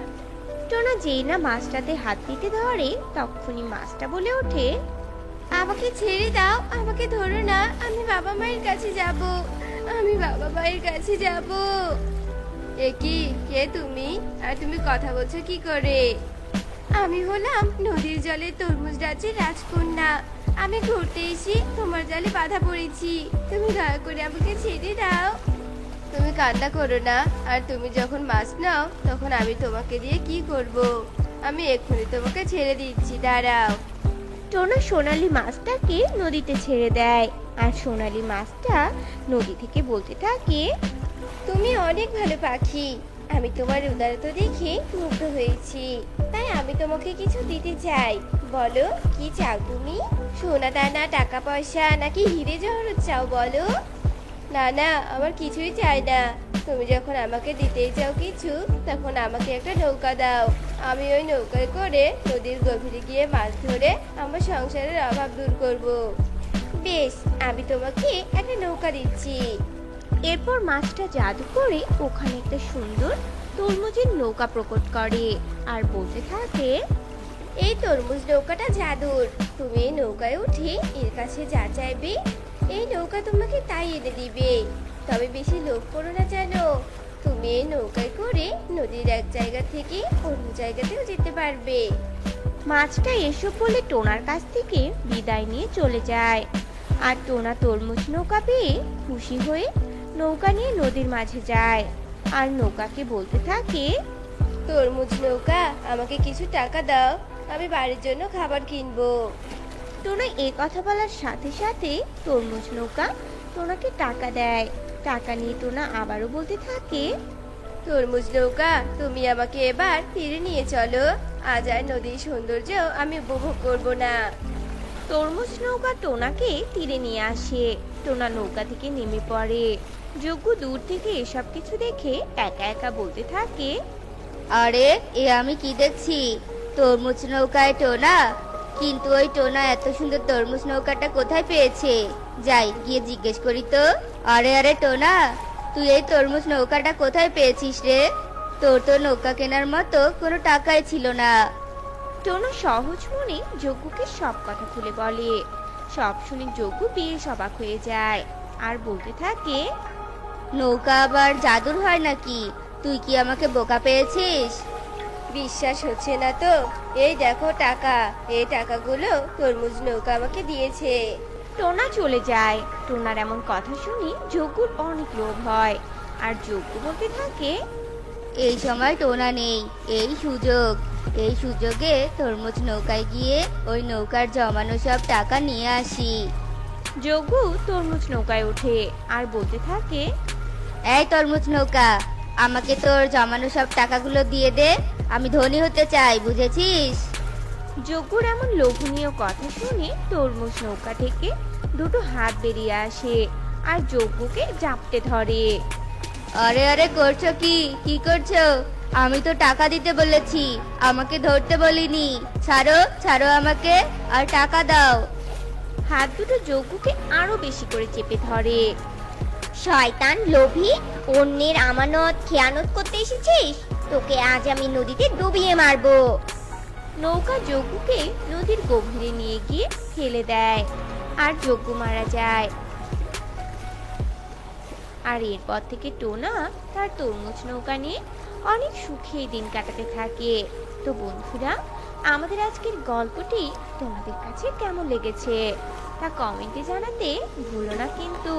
টোনা যেই না মাছটাতে হাত দিতে ধরে তখনই মাছটা বলে ওঠে, আমাকে ছেড়ে দাও, আমাকে ধরো না, আমি বাবা মায়ের কাছে যাব, আমি বাবা মায়ের কাছে যাব। এ কি, কে তুমি? আর তুমি কথা বলছো কি করে? আমি হলাম নদীর জলে তরমুজ রাজ্যের রাজকন্যা। আমি ঘুরতে এসে তোমার জালে বাধা পড়েছি, তুমি দয়া করে আমাকে ছেড়ে দাও। তুমি কান্না করো না, আর তুমি যখন মাছ নাও তখন আমি তোমাকে দিয়ে কি করব? আমি এক্ষুনি তোমাকে ছেড়ে দিচ্ছি, দাঁড়াও। টোনা সোনালী মাছটাকে নদীতে ছেড়ে দেয় আর সোনালী মাছটা নদী থেকে বলতে থাকে, তুমি অনেক ভালো পাখি, আমি তোমার উদারতা দেখে মুগ্ধ হয়েছি, তাই আমি তোমাকে কিছু দিতে চাই। বলো কি চাও তুমি? সোনা দানা, টাকা পয়সা, নাকি হিরে জহরত চাও বলো? না না, আমার কিছুই চাই না। তুমি যখন আমাকে দিতেই চাও কিছু, তখন আমাকে একটা নৌকা দাও। আমি ওই নৌকায় করে নদীর গভীরে গিয়ে মাছ ধরে আমার সংসারের অভাব দূর করব। বেশ, আমি তোমাকে একটা নৌকা দিচ্ছি। এরপর মাছটা জাদু করে ওখানে একটা সুন্দর তরমুজের নৌকা প্রকট করে আর বলতে থাকে, এই তরমুজ নৌকাটা জাদুর, তুমি এই নৌকায় উঠে এর কাছে যা চাইবে এই নৌকা তোমাকে তাই এনে দিবে। তবে বেশি লোভ করো না জানো, তুমি এই নৌকায় করে নদীর এক জায়গা থেকে অন্য জায়গাতেও যেতে পারবে। মাছটা এসব বলে টোনার কাছ থেকে বিদায় নিয়ে চলে যায়। আর টোনা তরমুজ নৌকা পেয়ে খুশি হয়ে নৌকা নিয়ে নদীর মাঝে যায়। আর নৌকাকে বলতে থাকে। তরমুজ নৌকা, আমাকে কিছু টাকা দাও, আমি বাড়ির জন্য খাবার কিনবো। টোনা এই কথা বলার সাথে সাথে তরমুজ নৌকা টোনাকে টাকা দেয়। টাকা নিয়ে টোনা আবারও বলতে থাকে। তরমুজ নৌকা, তুমি আমাকে এবার তীরে নিয়ে চলো, আজ আর নদীর সৌন্দর্য আমি উপভোগ করব না। তরমুজ নৌকা টোনাকে তীরে নিয়ে আসে। টোনা নৌকা থেকে নেমে পড়ে। যজ্ঞ দূর থেকে এসব কিছু দেখে একা একা বলতে থাকে। আরে এ আমি কি দেখছি, তরমুজ নৌকায় টোনা, কিন্তু ওই টোনা এত সুন্দর তরমুজ নৌকাটা কোথায় পেয়েছে? যাই গিয়ে জিজ্ঞেস করি তো। আরে আরে টোনা, তুই এই তরমুজ নৌকাটা কোথায় পেয়েছিস রে? তোর তো নৌকা কেনার মতো কোনো টাকাই ছিল না। টোনা সহজ মনে যজ্ঞকে সব কথা খুলে বলে। সব শুনে যজ্ঞ বেশ অবাক হয়ে যায় আর বলতে থাকে। নৌকা আবার জাদুর হয় নাকি? তুই কি আমাকে বোকা পেয়েছিস? বিশ্বাস হচ্ছে না তো? এই দেখো টাকা, এই টাকাগুলো তরমুজ নৌকা আমাকে দিয়েছে। টোনা চলে যায়। টোনার এমন কথা শুনে যজ্ঞর অনেক লোভ হয় আর যজ্ঞ বলতে থাকে। এই সময় টোনা নেই, এই সুযোগ, এই সুযোগে তরমুজ নৌকায় গিয়ে ওই নৌকার জমানো সব টাকা নিয়ে আসি। যজ্ঞ তরমুজ নৌকায় ওঠে আর বলতে থাকে। এই তরমুজ নৌকা, আমাকে তোর জমানো সব টাকাগুলো দিয়ে দে, আমি ধনী হতে চাই, বুঝেছিস? যজ্ঞর এমন লোভনীয় কথা শুনে তরমুজ নৌকা থেকে দুটো হাত বেরিয়ে আসে আর যজ্ঞকে জাপটে ধরে। আরে আরে করছো কি, কি করছো? আমি তো টাকা দিতে বলেছি, আমাকে ধরতে বলিনি। ছাড়ো ছাড়ো আমাকে, আর টাকা দাও। হাত দুটো যজ্ঞকে আরো বেশি করে চেপে ধরে। শয়তান লোভী, অন্যের আমানত খেয়ানত করতে এসেছিস? তোকে আজ আমি নদীতে ডুবিয়ে মারবো। নৌকা যজ্ঞকে নদীর গভীরে নিয়ে গিয়ে ফেলে দেয় আর যজ্ঞ মারা যায়। আর এরপর থেকে টোনা তার তরমুজ নৌকা নিয়ে অনেক সুখে দিন কাটাতে থাকে। তো বন্ধুরা, আমাদের আজকের গল্পটি তোমাদের কাছে কেমন লেগেছে তা কমেন্টে জানাতে ভুলো না কিন্তু।